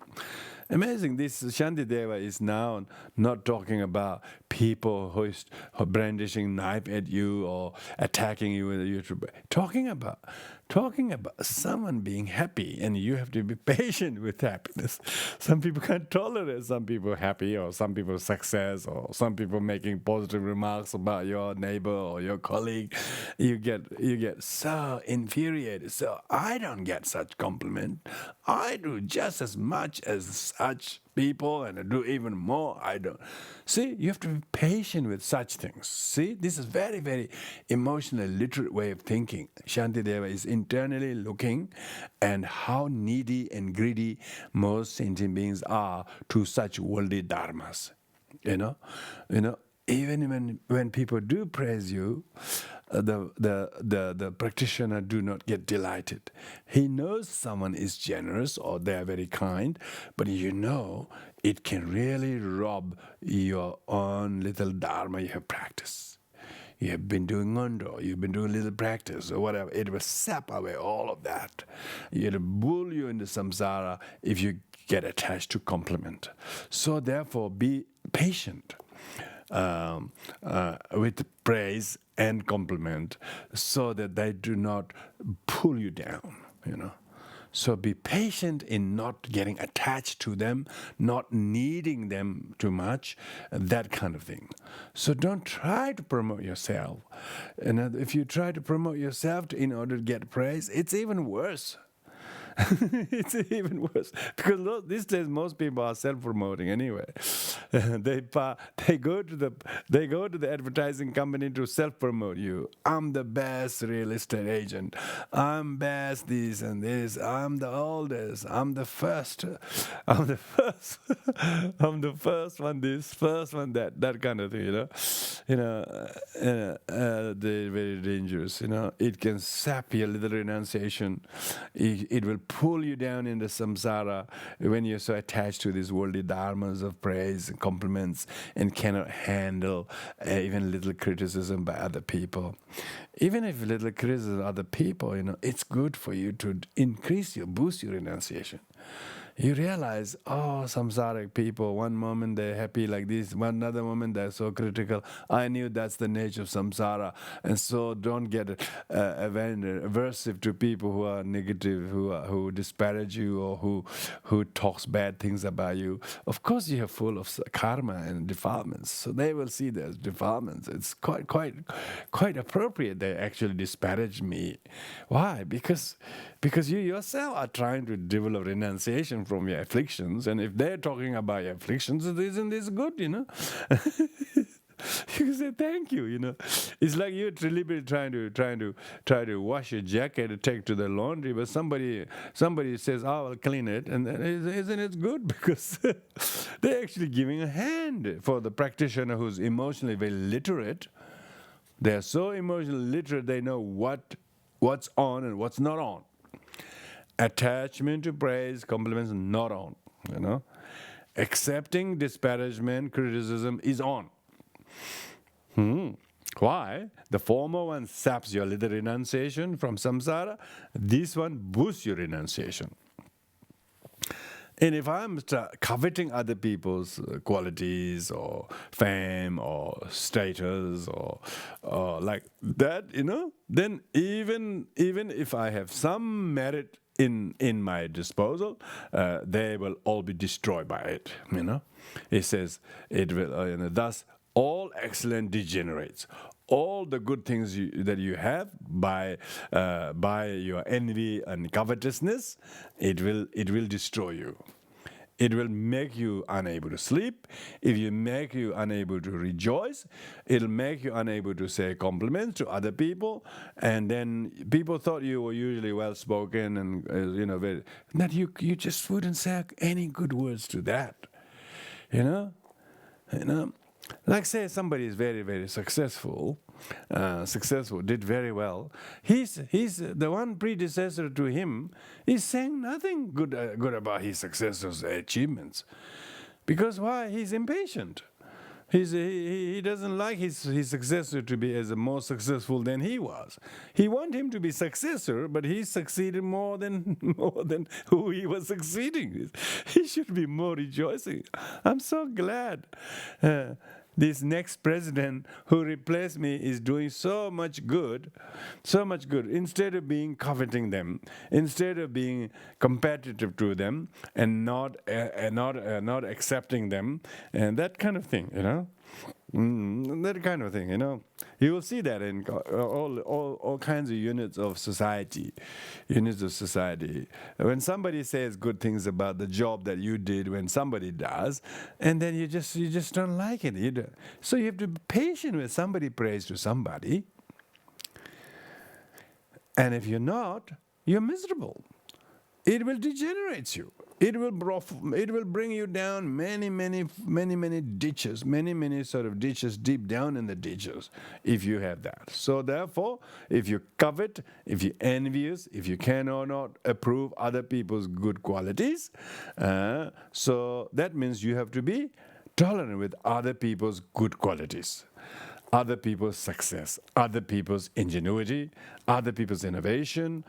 Amazing. This Shantideva is now not talking about people who is brandishing knife at you or attacking you with a YouTube. Talking about someone being happy, and you have to be patient with happiness. Some people can't tolerate some people happy, or some people's success, or some people making positive remarks about your neighbor or your colleague. You get so infuriated. So I don't get such compliment. I do just as much as such people, and I do even more. I don't. See, you have to be patient with such things. See, this is very, very emotional, literate way of thinking. Shantideva is internally looking and how needy and greedy most sentient beings are to such worldly dharmas. Even when people do praise you, the practitioner do not get delighted. He knows someone is generous or they are very kind, but it can really rob your own little dharma you have practiced. You have been doing undo, you've been doing little practice or whatever. It will sap away all of that. It'll pull you into samsara if you get attached to compliment. So therefore, be patient with praise and compliment, so that they do not pull you down. So be patient in not getting attached to them, not needing them too much, that kind of thing. So don't try to promote yourself. And if you try to promote yourself in order to get praise, it's even worse. It's even worse because these days most people are self-promoting anyway. they go to the advertising company to self-promote you. I'm the best real estate agent. I'm best this and this. I'm the oldest. I'm the first. I'm the first. I'm the first one. This first one that. That kind of thing. They're very dangerous. It can sap your little renunciation. It will pull you down into samsara when you're so attached to these worldly dharmas of praise and compliments and cannot handle even little criticism by other people. Even if little criticism of other people, it's good for you to boost your renunciation. You realize, samsaric people, one moment they're happy like this, another moment they're so critical. I knew that's the nature of samsara. And so don't get aversive to people who are negative, who disparage you, or who talks bad things about you. Of course you are full of karma and defilements, so they will see there's defilements. It's quite appropriate they actually disparage me. Why? Because you yourself are trying to develop renunciation from your afflictions, and if they're talking about your afflictions, isn't this good? You say thank you. It's like you're deliberately trying to wash your jacket and take to the laundry, but somebody says, I'll clean it, and then isn't it good? Because they're actually giving a hand for the practitioner who's emotionally very literate. They're so emotionally literate, they know what's on and what's not on. Attachment to praise, compliments, not on. Accepting disparagement, criticism is on. Why? The former one saps your little renunciation from samsara. This one boosts your renunciation. And if I'm coveting other people's qualities or fame or status or like that, then even if I have some merit in my disposal, they will all be destroyed by it. It says it will. Thus, all excellence degenerates. All the good things that you have by your envy and covetousness, it will destroy you. It will make you unable to sleep. If you make you unable to rejoice, it'll make you unable to say compliments to other people. And then people thought you were usually well spoken and very, that you just wouldn't say any good words to that. Like say somebody is very, very successful, did very well. He's the one predecessor to him is saying nothing good about his successor's achievements, because why? He's impatient. He doesn't like his successor to be as more successful than he was. He wants him to be successor, but he succeeded more than who he was succeeding. He should be more rejoicing. I'm so glad. This next president who replaced me is doing so much good. Instead of being coveting them, instead of being competitive to them, and not accepting them, and that kind of thing, that kind of thing, You will see that in all kinds of units of society. When somebody says good things about the job that you did, when somebody does, and then you just don't like it. So you have to be patient when somebody prays to somebody. And if you're not, you're miserable. It will degenerate you. It will bring you down many ditches, many sort of ditches, deep down in the ditches, if you have that. So therefore, if you covet, if you're envious, if you can or not approve other people's good qualities, so that means you have to be tolerant with other people's good qualities, other people's success, other people's ingenuity, other people's innovation.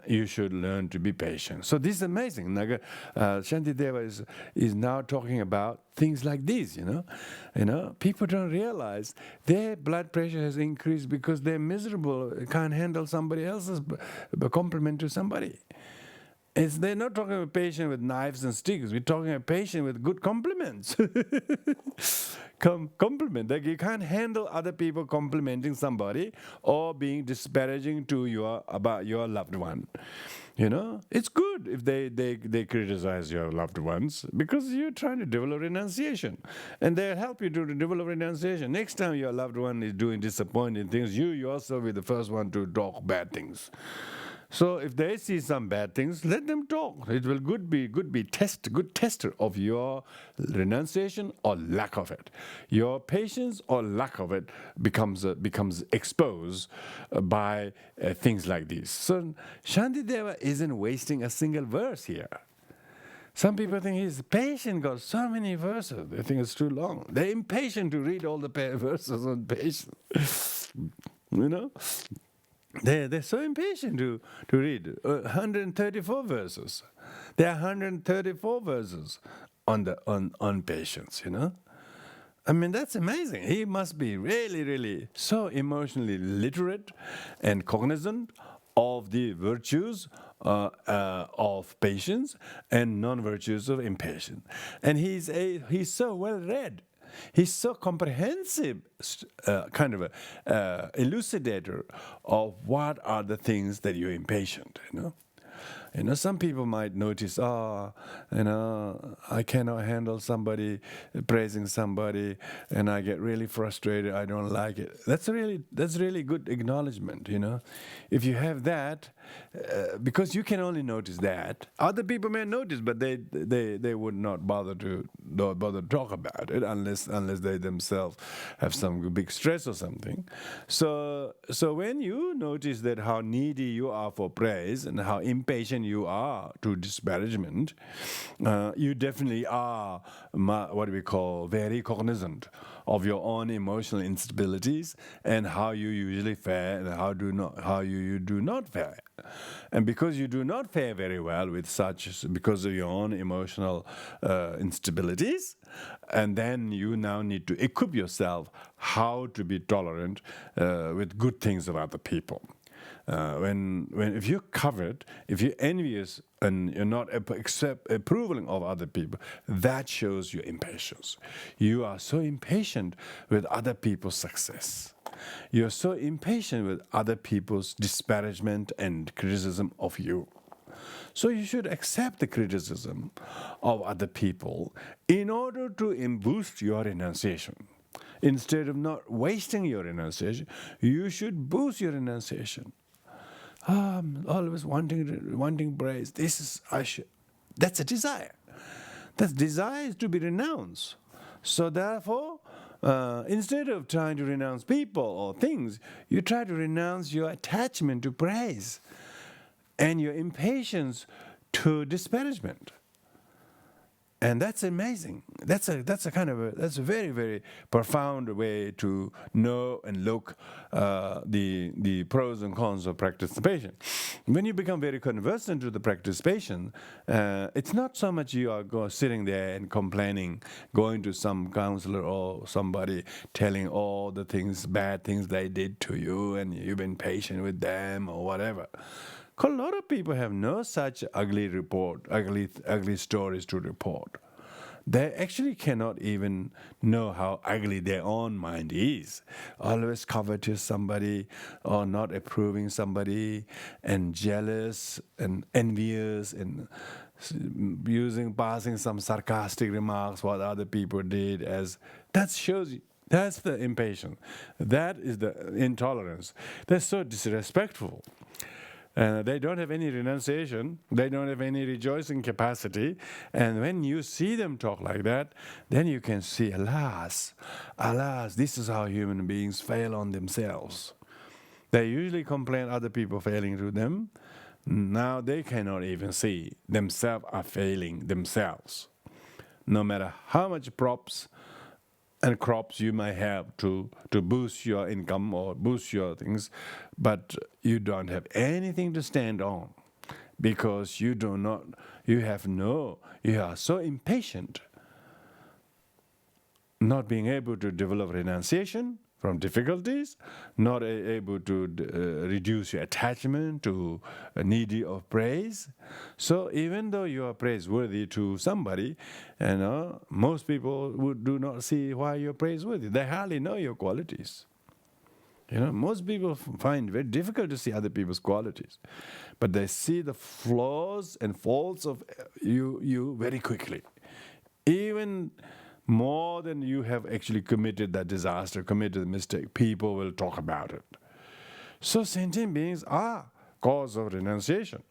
You should learn to be patient. So this is amazing. Shantideva is now talking about things like these. People don't realize their blood pressure has increased because they're miserable, can't handle somebody else's compliment to somebody. They're not talking about patient with knives and sticks. We're talking about patient with good compliments. Compliment. Like you can't handle other people complimenting somebody or being disparaging to about your loved one. It's good if they criticize your loved ones because you're trying to develop renunciation, and they'll help you to develop renunciation. Next time your loved one is doing disappointing things, you yourself be the first one to talk bad things. So if they see some bad things, let them talk. It will good tester of your renunciation or lack of it. Your patience or lack of it becomes exposed by things like these. So Shantideva isn't wasting a single verse here. Some people think his patient got so many verses. They think it's too long. They're impatient to read all the verses on patience. They're so impatient to read 134 verses. There are 134 verses on patience. I mean, that's amazing. He must be really, really so emotionally literate and cognizant of the virtues of patience and non-virtues of impatience. And he's so well read. He's so comprehensive, kind of a elucidator of what are the things that you're impatient. Some people might notice, I cannot handle somebody praising somebody, and I get really frustrated. I don't like it. That's really good acknowledgement. If you have that, because you can only notice that. Other people may notice, but they would not bother to talk about it unless they themselves have some big stress or something. So when you notice that how needy you are for praise and how impatient you are to disparagement, you definitely are what we call very cognizant of your own emotional instabilities and how you usually fare and how you do not fare. And because you do not fare very well with such, because of your own emotional instabilities, and then you now need to equip yourself how to be tolerant with good things of other people. If you're covered, if you're envious and you're not approving of other people, that shows your impatience. You are so impatient with other people's success. You're so impatient with other people's disparagement and criticism of you. So you should accept the criticism of other people in order to boost your renunciation. Instead of not wasting your renunciation, you should boost your renunciation. I'm always wanting praise. That's a desire. That desire is to be renounced. So therefore, instead of trying to renounce people or things, you try to renounce your attachment to praise and your impatience to disparagement. And that's amazing. That's a very, very profound way to know and look the pros and cons of practice patience. When you become very conversant to the practice patience, it's not so much you are sitting there and complaining, going to some counselor or somebody telling all the bad things they did to you, and you've been patient with them or whatever. A lot of people have no such ugly stories to report. They actually cannot even know how ugly their own mind is. Always covetous somebody or not approving somebody and jealous and envious and passing some sarcastic remarks what other people did that shows you. That's the impatience. That is the intolerance. That's so disrespectful. They don't have any renunciation. They don't have any rejoicing capacity. And when you see them talk like that, then you can see, alas, this is how human beings fail on themselves. They usually complain other people failing to them. Now they cannot even see themselves are failing themselves. No matter how much props and crops you might have to boost your income or boost your things, but you don't have anything to stand on because you are so impatient, not being able to develop renunciation from difficulties, not able to reduce your attachment to needy of praise. So even though you are praiseworthy to somebody, most people do not see why you're praiseworthy. They hardly know your qualities. Most people find it very difficult to see other people's qualities, but they see the flaws and faults of you very quickly. Even more than you have actually committed that disaster, committed the mistake, people will talk about it. So sentient beings are cause of renunciation.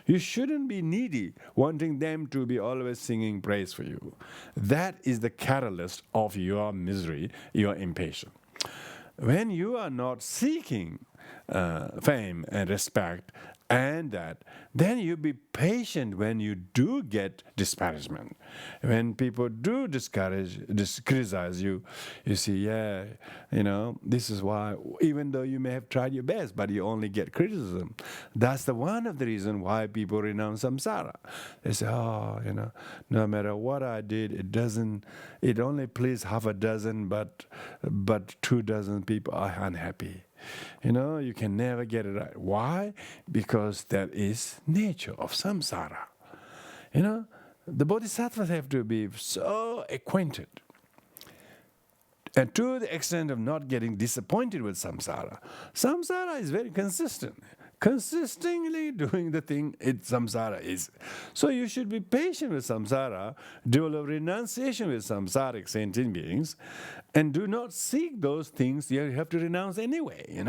You shouldn't be needy, wanting them to be always singing praise for you. That is the catalyst of your misery, your impatience. When you are not seeking fame and respect and that, then you be patient when you do get disparagement. When people do criticize you, you see, this is why, even though you may have tried your best, but you only get criticism. That's one of the reasons why people renounce samsara. They say, no matter what I did, it only pleased half a dozen, but 24 people are unhappy. You can never get it right. Why? Because that is nature of samsara. The bodhisattvas have to be so acquainted, and to the extent of not getting disappointed with samsara. Samsara is very consistent. Consistently doing the thing samsara is. So you should be patient with samsara, develop renunciation with samsaric sentient beings, and do not seek those things you have to renounce anyway,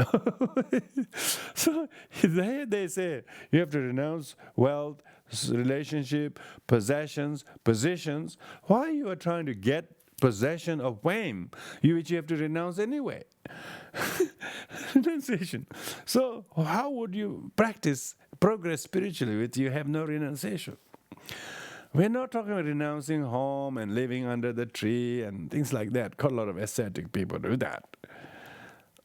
So they say you have to renounce wealth, relationship, possessions, positions. Why you are trying to get possession of fame, which you have to renounce anyway? Renunciation. So how would you progress spiritually with you have no renunciation? We're not talking about renouncing home and living under the tree and things like that. Quite a lot of ascetic people do that.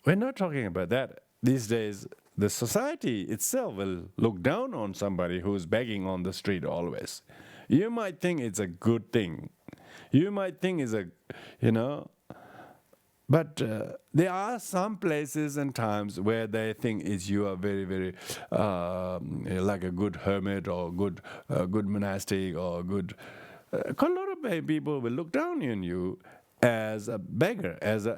We're not talking about that. These days, the society itself will look down on somebody who's begging on the street always. You might think it's a good thing. You might think it's but there are some places and times where they think you are very, very like a good hermit or good monastic or good. A lot of people will look down on you as a beggar, as a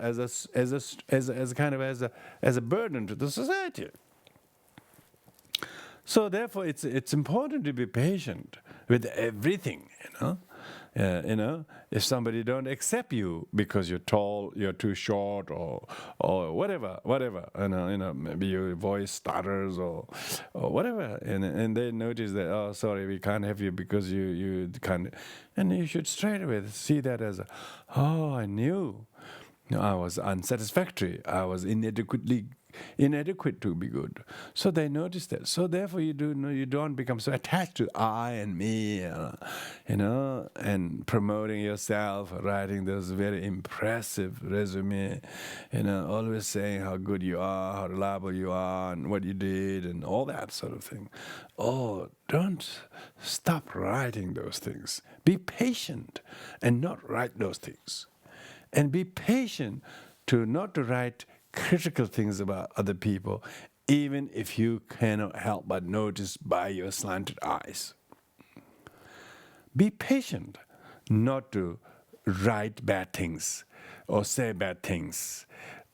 burden to the society. So therefore, it's important to be patient with everything. If somebody don't accept you because you're tall, you're too short, or whatever, maybe your voice stutters or whatever, and they notice that, sorry, we can't have you because you can't, and you should straight away see that as I knew I was unsatisfactory, I was inadequate to be good. So they notice that. So therefore you don't become so attached to I and me, and promoting yourself, writing those very impressive resume, always saying how good you are, how reliable you are, and what you did, and all that sort of thing. Oh, don't stop writing those things. Be patient and not write those things. And be patient not to write critical things about other people, even if you cannot help but notice by your slanted eyes. Be patient not to write bad things or say bad things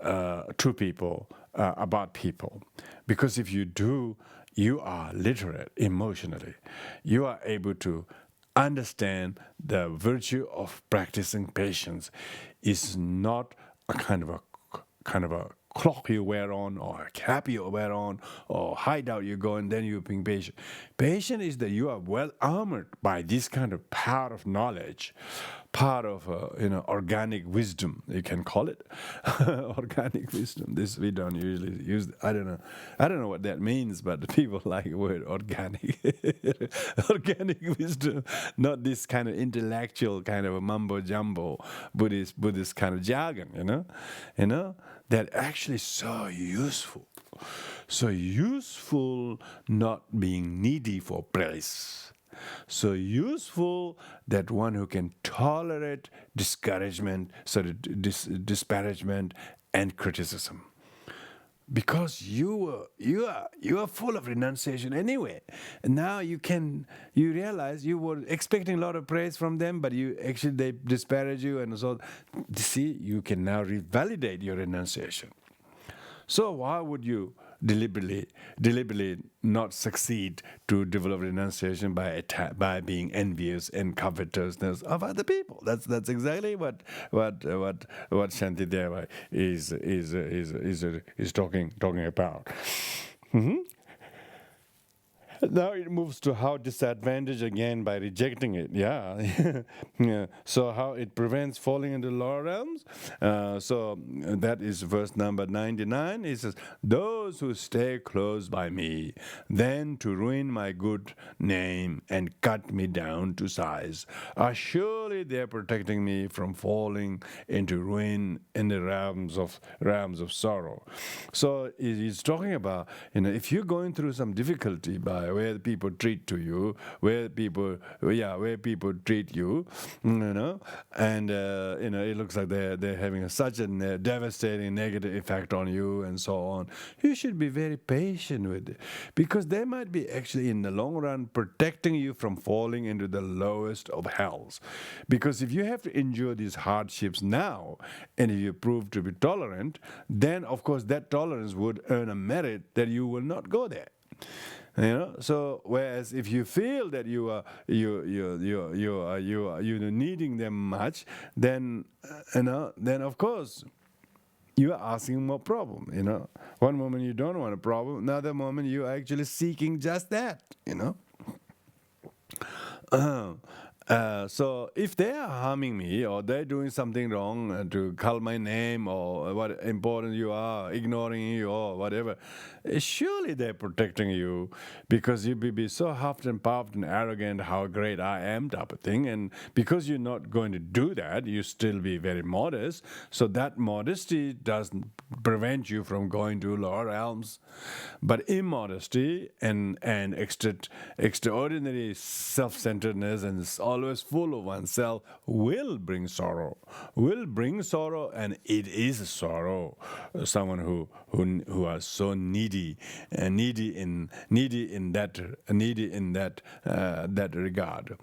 to people, about people. Because if you do, you are literate emotionally. You are able to understand the virtue of practicing patience is not a kind of a clock you wear on, or a cap you wear on, or hideout you go and then you're being patient. Patient is that you are well armored by this kind of power of knowledge, part of organic wisdom, you can call it. Organic wisdom. This we don't usually use. I don't know what that means, but people like the word organic. Organic wisdom, not this kind of intellectual kind of a mumbo jumbo Buddhist kind of jargon, that actually so useful. So useful not being needy for praise. So useful that one who can tolerate discouragement, disparagement, and criticism. Because you are full of renunciation anyway. And now you realize you were expecting a lot of praise from them, but they disparage you, and so see, you can now revalidate your renunciation. So why would you deliberately not succeed to develop renunciation by being envious and covetousness of other people? That's exactly what Shantideva is talking about. Mm-hmm. Now it moves to how disadvantage again by rejecting it. Yeah. Yeah. So how it prevents falling into lower realms. So that is verse number 99. It says, those who stay close by me, then to ruin my good name and cut me down to size, are surely they're protecting me from falling into ruin in the realms of sorrow. So he's talking about, if you're going through some difficulty by where people treat to you, where people treat you, and it looks like they're having such a devastating negative effect on you and so on. You should be very patient with it, because they might be actually in the long run protecting you from falling into the lowest of hells. Because if you have to endure these hardships now, and if you prove to be tolerant, then of course that tolerance would earn a merit that you will not go there. So whereas if you feel that you are needing them much, then of course you are asking more problem. One moment you don't want a problem, another moment you are actually seeking just that. So if they are harming me, or they're doing something wrong to call my name, or what important you are, ignoring you, or whatever, surely they're protecting you, because you be so huffed and puffed and arrogant, how great I am type of thing. And because you're not going to do that, you still be very modest. So that modesty doesn't prevent you from going to lower realms. But immodesty and extraordinary self-centeredness and always full of oneself will bring sorrow, and it is sorrow. Someone who are so needy in that regard,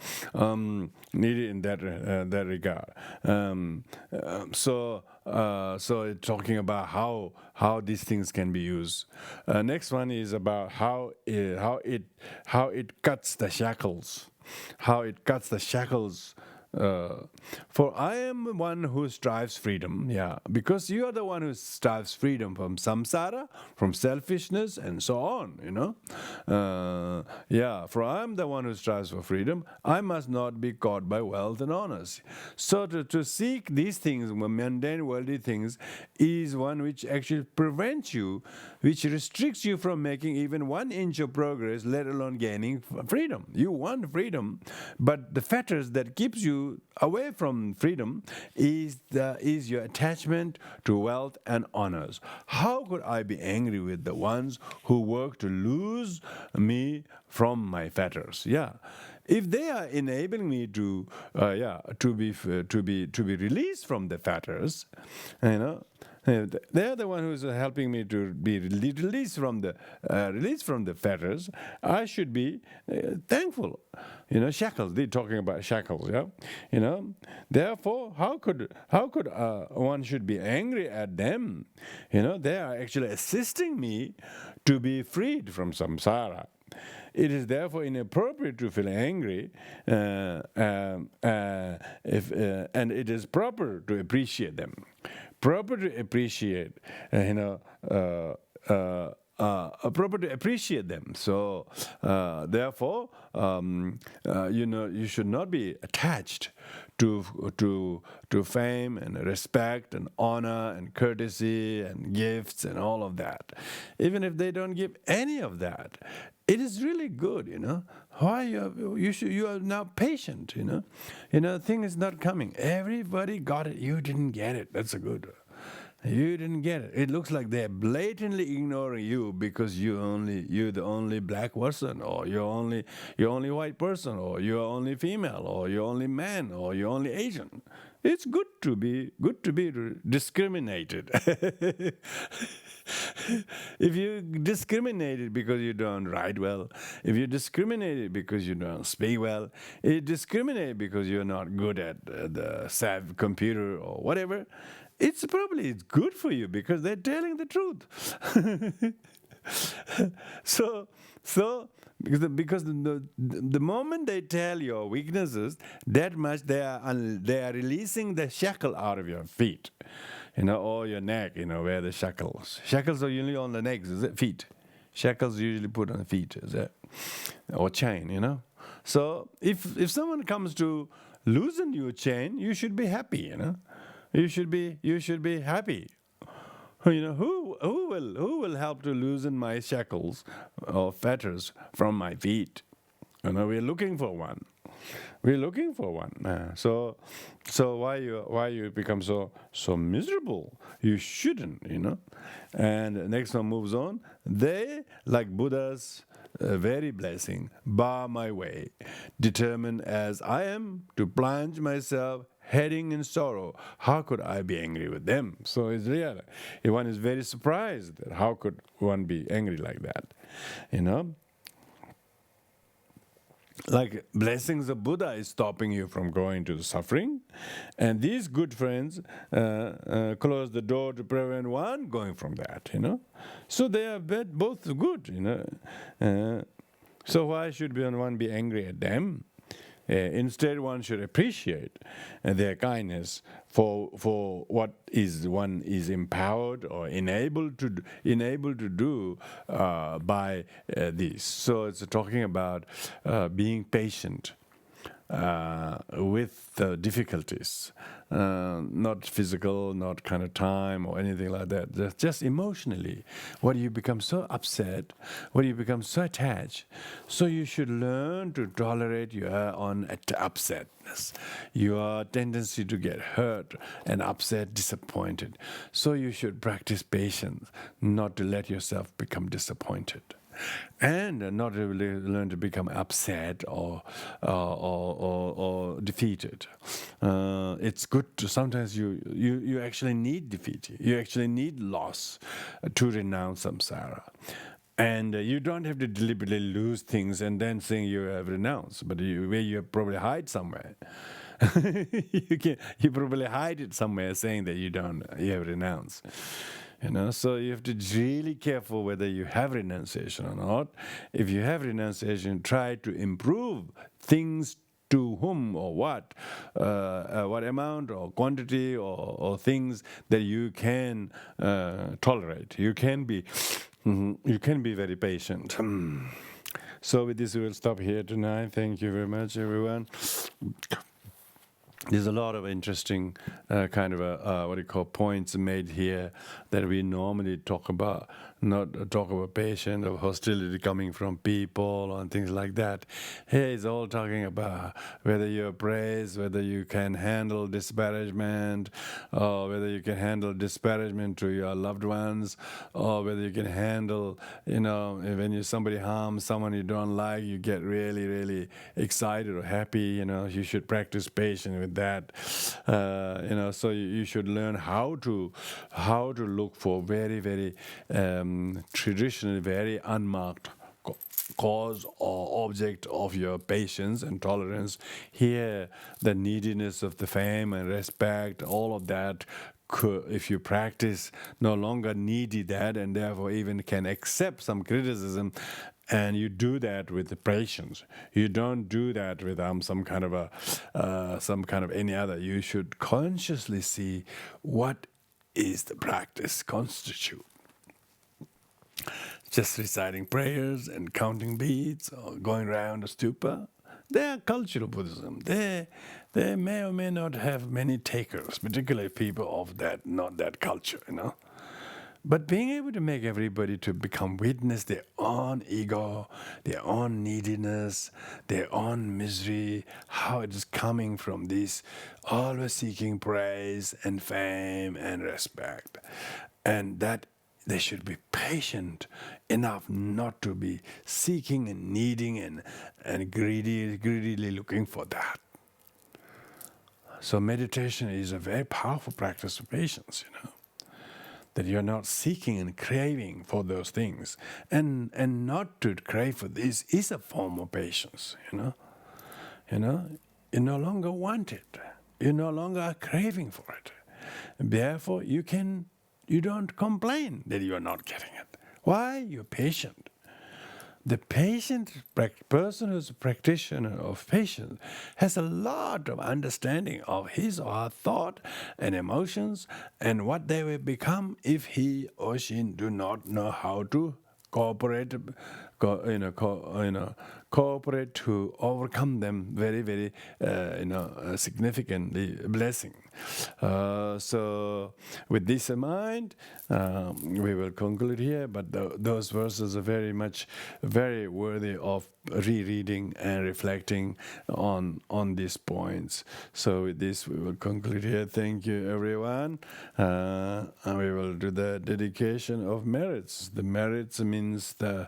So it's talking about how these things can be used. Next one is about how it cuts the shackles. How it cuts the shackles. For I am one who strives freedom, because you are the one who strives freedom from samsara, from selfishness, and so on, for I am the one who strives for freedom. I must not be caught by wealth and honors. So to seek these things, mundane, worldly things, is one which actually prevents you, which restricts you from making even 1 inch of progress, let alone gaining freedom. You want freedom, but the fetters that keeps you away from freedom is your attachment to wealth and honors. How could I be angry with the ones who work to lose me from my fetters? If they are enabling me to be released from the fetters, they're the one who's helping me to be released from the fetters. I should be thankful. Shackles. They're talking about shackles. Therefore, how could one should be angry at them? They are actually assisting me to be freed from samsara. It is therefore inappropriate to feel angry, and it is proper to appreciate them. Proper to appreciate, proper to appreciate them. So, therefore, you should not be attached to fame and respect and honor and courtesy and gifts and all of that. Even if they don't give any of that, it is really good, Why you are now patient, Thing is not coming. Everybody got it. You didn't get it. That's a good. You didn't get it. It looks like they're blatantly ignoring you because you're the only black person, or you're only white person, or you're only female, or you're only man, or you're only Asian. It's good to be discriminated. If you discriminated because you don't write well, if you discriminated because you don't speak well, you discriminate because you're not good at the computer or whatever, it's good for you because they're telling the truth. so because the moment they tell your weaknesses, that much they are releasing the shackle out of your feet, or your neck, where the shackles. Shackles are usually on the necks, is it? Feet. Shackles usually put on the feet, is it? Or chain, So if someone comes to loosen your chain, you should be happy, You should be happy. Who will help to loosen my shackles or fetters from my feet? We're looking for one. So why you become so miserable? You shouldn't, And the next one moves on. They, like Buddhas, very blessing, bar my way, determined as I am to plunge myself heading in sorrow. How could I be angry with them? So it's real. One is very surprised that how could one be angry like that, Like blessings of Buddha is stopping you from going to the suffering, and these good friends close the door to prevent one going from that, So they are both good, So why should one be angry at them? Instead, one should appreciate their kindness for what one is empowered or enabled to do by this. So it's talking about being patient with the difficulties, not physical, not kind of time or anything like that, just emotionally. What you become so upset, what you become so attached, so you should learn to tolerate your own upsetness, your tendency to get hurt and upset, disappointed. So you should practice patience, not to let yourself become disappointed. And not really learn to become upset or defeated. It's good to sometimes you actually need defeat. You actually need loss to renounce samsara. And you don't have to deliberately lose things and then saying you have renounced, but where you probably hide somewhere. You probably hide it somewhere saying that you have renounced. So you have to be really careful whether you have renunciation or not. If you have renunciation, try to improve things to whom or what amount or quantity or things that you can tolerate. You can be very patient. So with this, we will stop here tonight. Thank you very much, everyone. There's a lot of interesting points made here that we normally talk about, not talk about patience or hostility coming from people and things like that. Here is all talking about whether you're praised, whether you can handle disparagement, or whether you can handle disparagement to your loved ones, or whether you can handle, when somebody harms someone you don't like, you get really, really excited or happy, you should practice patience with that, so you should learn how to look for very, very traditionally very unmarked cause or object of your patience and tolerance. Here, the neediness of the fame and respect, all of that, if you practice, no longer needy that, and therefore even can accept some criticism, and you do that with patience. You don't do that with some kind of any other. You should consciously see what is the practice constitute. Just reciting prayers and counting beads or going around a stupa. They are cultural Buddhism. They may or may not have many takers, particularly people of not that culture, But being able to make everybody to become witness their own ego, their own neediness, their own misery, how it is coming from this, always seeking praise and fame and respect. And that they should be patient enough not to be seeking and needing and greedily looking for that. So meditation is a very powerful practice of patience, that you're not seeking and craving for those things. And not to crave for this is a form of patience, You no longer want it. You no longer are craving for it. Therefore, you don't complain that you are not getting it. Why? You're patient. The patient person who's a practitioner of patience has a lot of understanding of his or her thought and emotions and what they will become if he or she do not know how to cooperate, cooperate to overcome them very, very, significantly blessing. So with this in mind, we will conclude here, but those verses are very worthy of rereading and reflecting on these points. So with this, we will conclude here. Thank you, everyone. And we will do the dedication of merits. The merits means the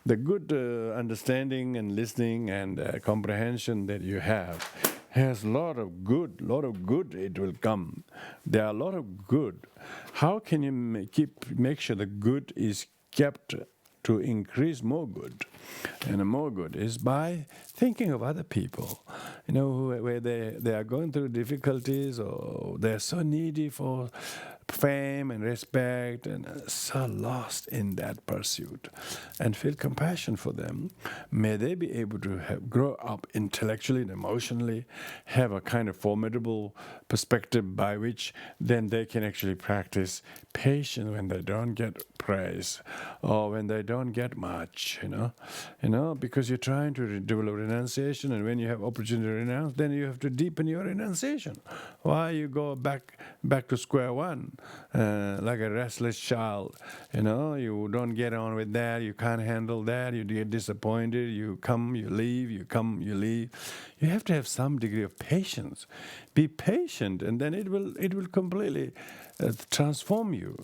good understanding and listening and comprehension that you have. Has a lot of good it will come. There are a lot of good. How can you make sure the good is kept to increase more good? And more good is by thinking of other people, where they are going through difficulties or they're so needy for fame and respect and so lost in that pursuit, and feel compassion for them. May they be able to grow up intellectually and emotionally, have a kind of formidable perspective by which then they can actually practice patience when they don't get praise or when they don't get much, because you're trying to develop renunciation, and when you have opportunity to renounce, then you have to deepen your renunciation. Why you go back to square one? Like a restless child, you don't get on with that, you can't handle that, you get disappointed, you come, you leave, you come, you leave. You have to have some degree of patience. Be patient, and then it will completely transform you.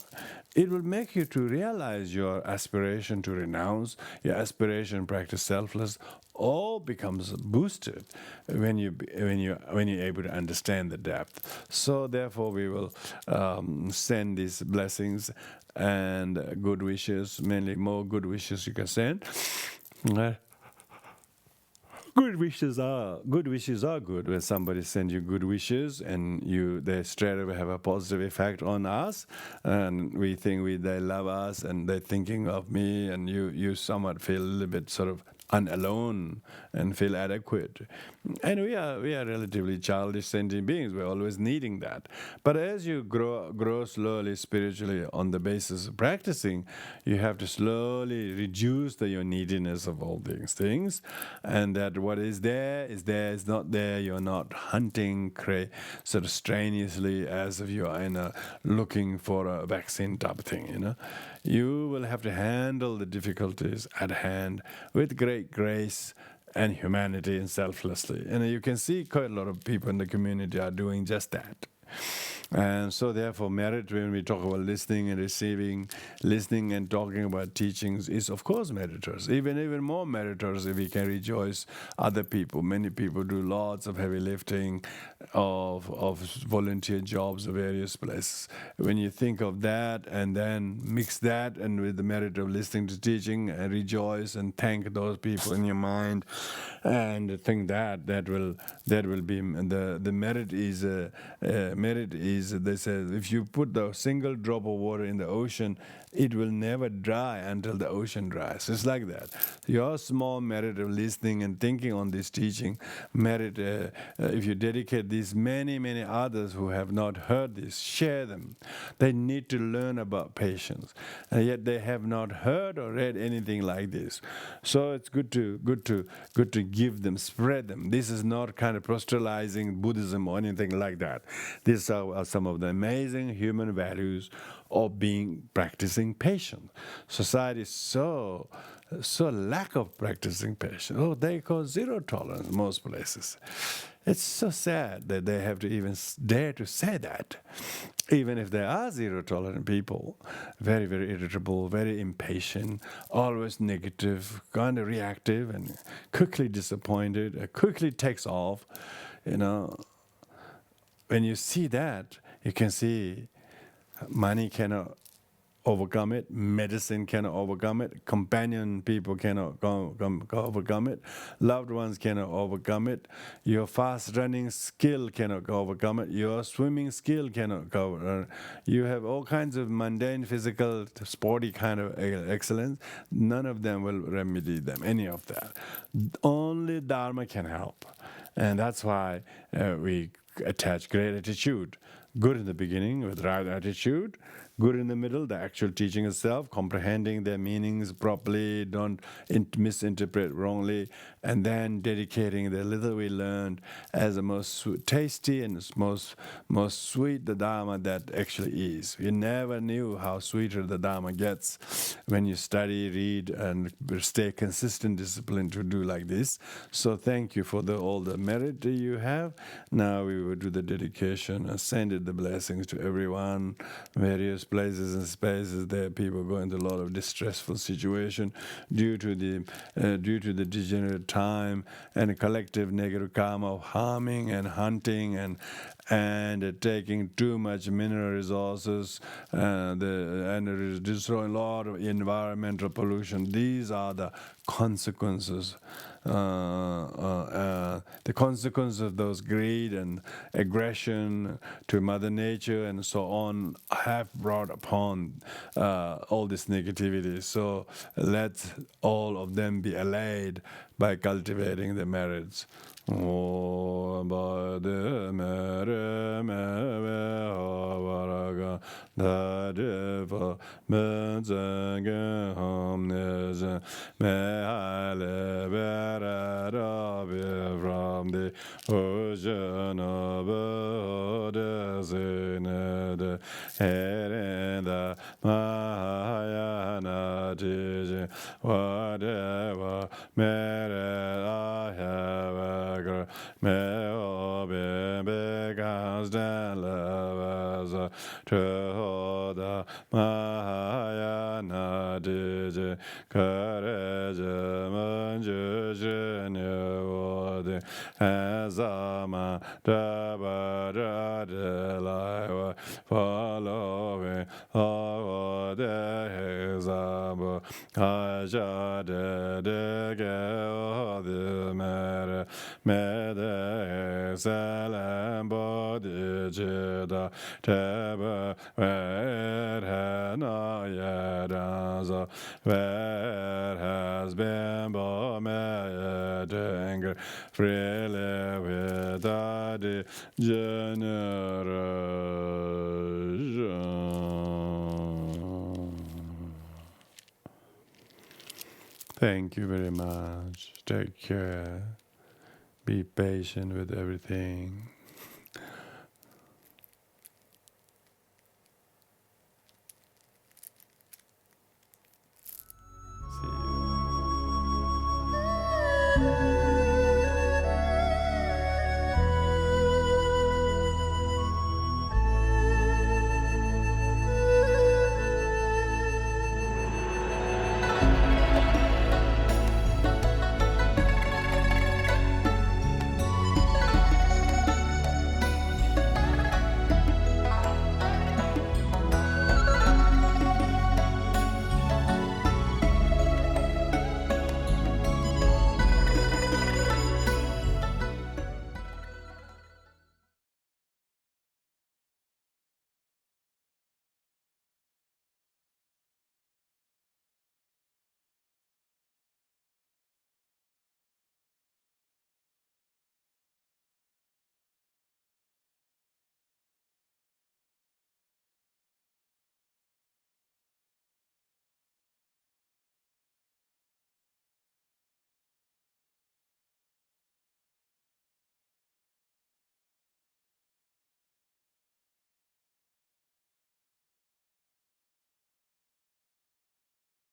It will make you to realize your aspiration to renounce, your aspiration to practice selfless, all becomes boosted when you're able to understand the depth. So therefore, we will send these blessings and good wishes, mainly more good wishes you can send. Good wishes are good when somebody sends you good wishes, and they straight away have a positive effect on us, and we think they love us and they're thinking of me, and you somewhat feel a little bit sort of unalone and feel adequate. And we are relatively childish sentient beings. We're always needing that. But as you grow slowly spiritually on the basis of practicing, you have to slowly reduce your neediness of all these things, and that what is there is not there. You're not hunting sort of strenuously as if you are looking for a vaccine type of thing, You will have to handle the difficulties at hand with great grace and humanity and selflessly. And you can see quite a lot of people in the community are doing just that. And so therefore merit, when we talk about listening and receiving, listening and talking about teachings, is of course meritorious. Even more meritorious if we can rejoice other people. Many people do lots of heavy lifting, of volunteer jobs of various places. When you think of that and then mix that and with the merit of listening to teaching, and rejoice and thank those people in your mind, and think that will be the merit is they say if you put the single drop of water in the ocean, it will never dry until the ocean dries. It's like that. Your small merit of listening and thinking on this teaching merit, if you dedicate these, many others who have not heard this, share them. They need to learn about patience, and yet they have not heard or read anything like this. So it's good to give them, spread them. This is not kind of proselytizing Buddhism or anything like that. These are some of the amazing human values of practicing patience. Society is so lack of practicing patience. Oh, they call zero tolerance most places. It's so sad that they have to even dare to say that. Even if there are zero tolerant people, very, very irritable, very impatient, always negative, kind of reactive, and quickly disappointed, quickly takes off, when you see that, you can see money cannot overcome it, medicine cannot overcome it, companion people cannot overcome it, loved ones cannot overcome it, your fast running skill cannot overcome it, your swimming skill cannot cover it. You have all kinds of mundane, physical, sporty kind of excellence. None of them will remedy them, any of that. Only Dharma can help. And that's why we attach great attitude. Good in the beginning with right attitude, good in the middle, the actual teaching itself, comprehending their meanings properly, don't misinterpret wrongly, and then dedicating the little we learned as the most tasty and most sweet the Dharma that actually is. You never knew how sweeter the Dharma gets when you study, read, and stay consistent, disciplined to do like this. So thank you for all the merit that you have. Now we will do the dedication and send it the blessings to everyone, various places and spaces there. People go into a lot of distressful situation due to the degenerate time and a collective negative karma of harming and hunting and taking too much mineral resources and destroying a lot of environmental pollution. These are the consequences. The consequence of those greed and aggression to Mother Nature and so on have brought upon all this negativity. So let all of them be allayed by cultivating the merits. From the ocean of the Herenda Mahayana teaching, whatever merit I have, may all be becomes and love as to the Mahayana teaching, courage, manjushri, as a man, life following all the example. I shall dedicate the matter, may the excellent Bodhisattva Teba, where had not yet answered, where has been born anger freely without degeneration. Thank you very much. Take care. Be patient with everything.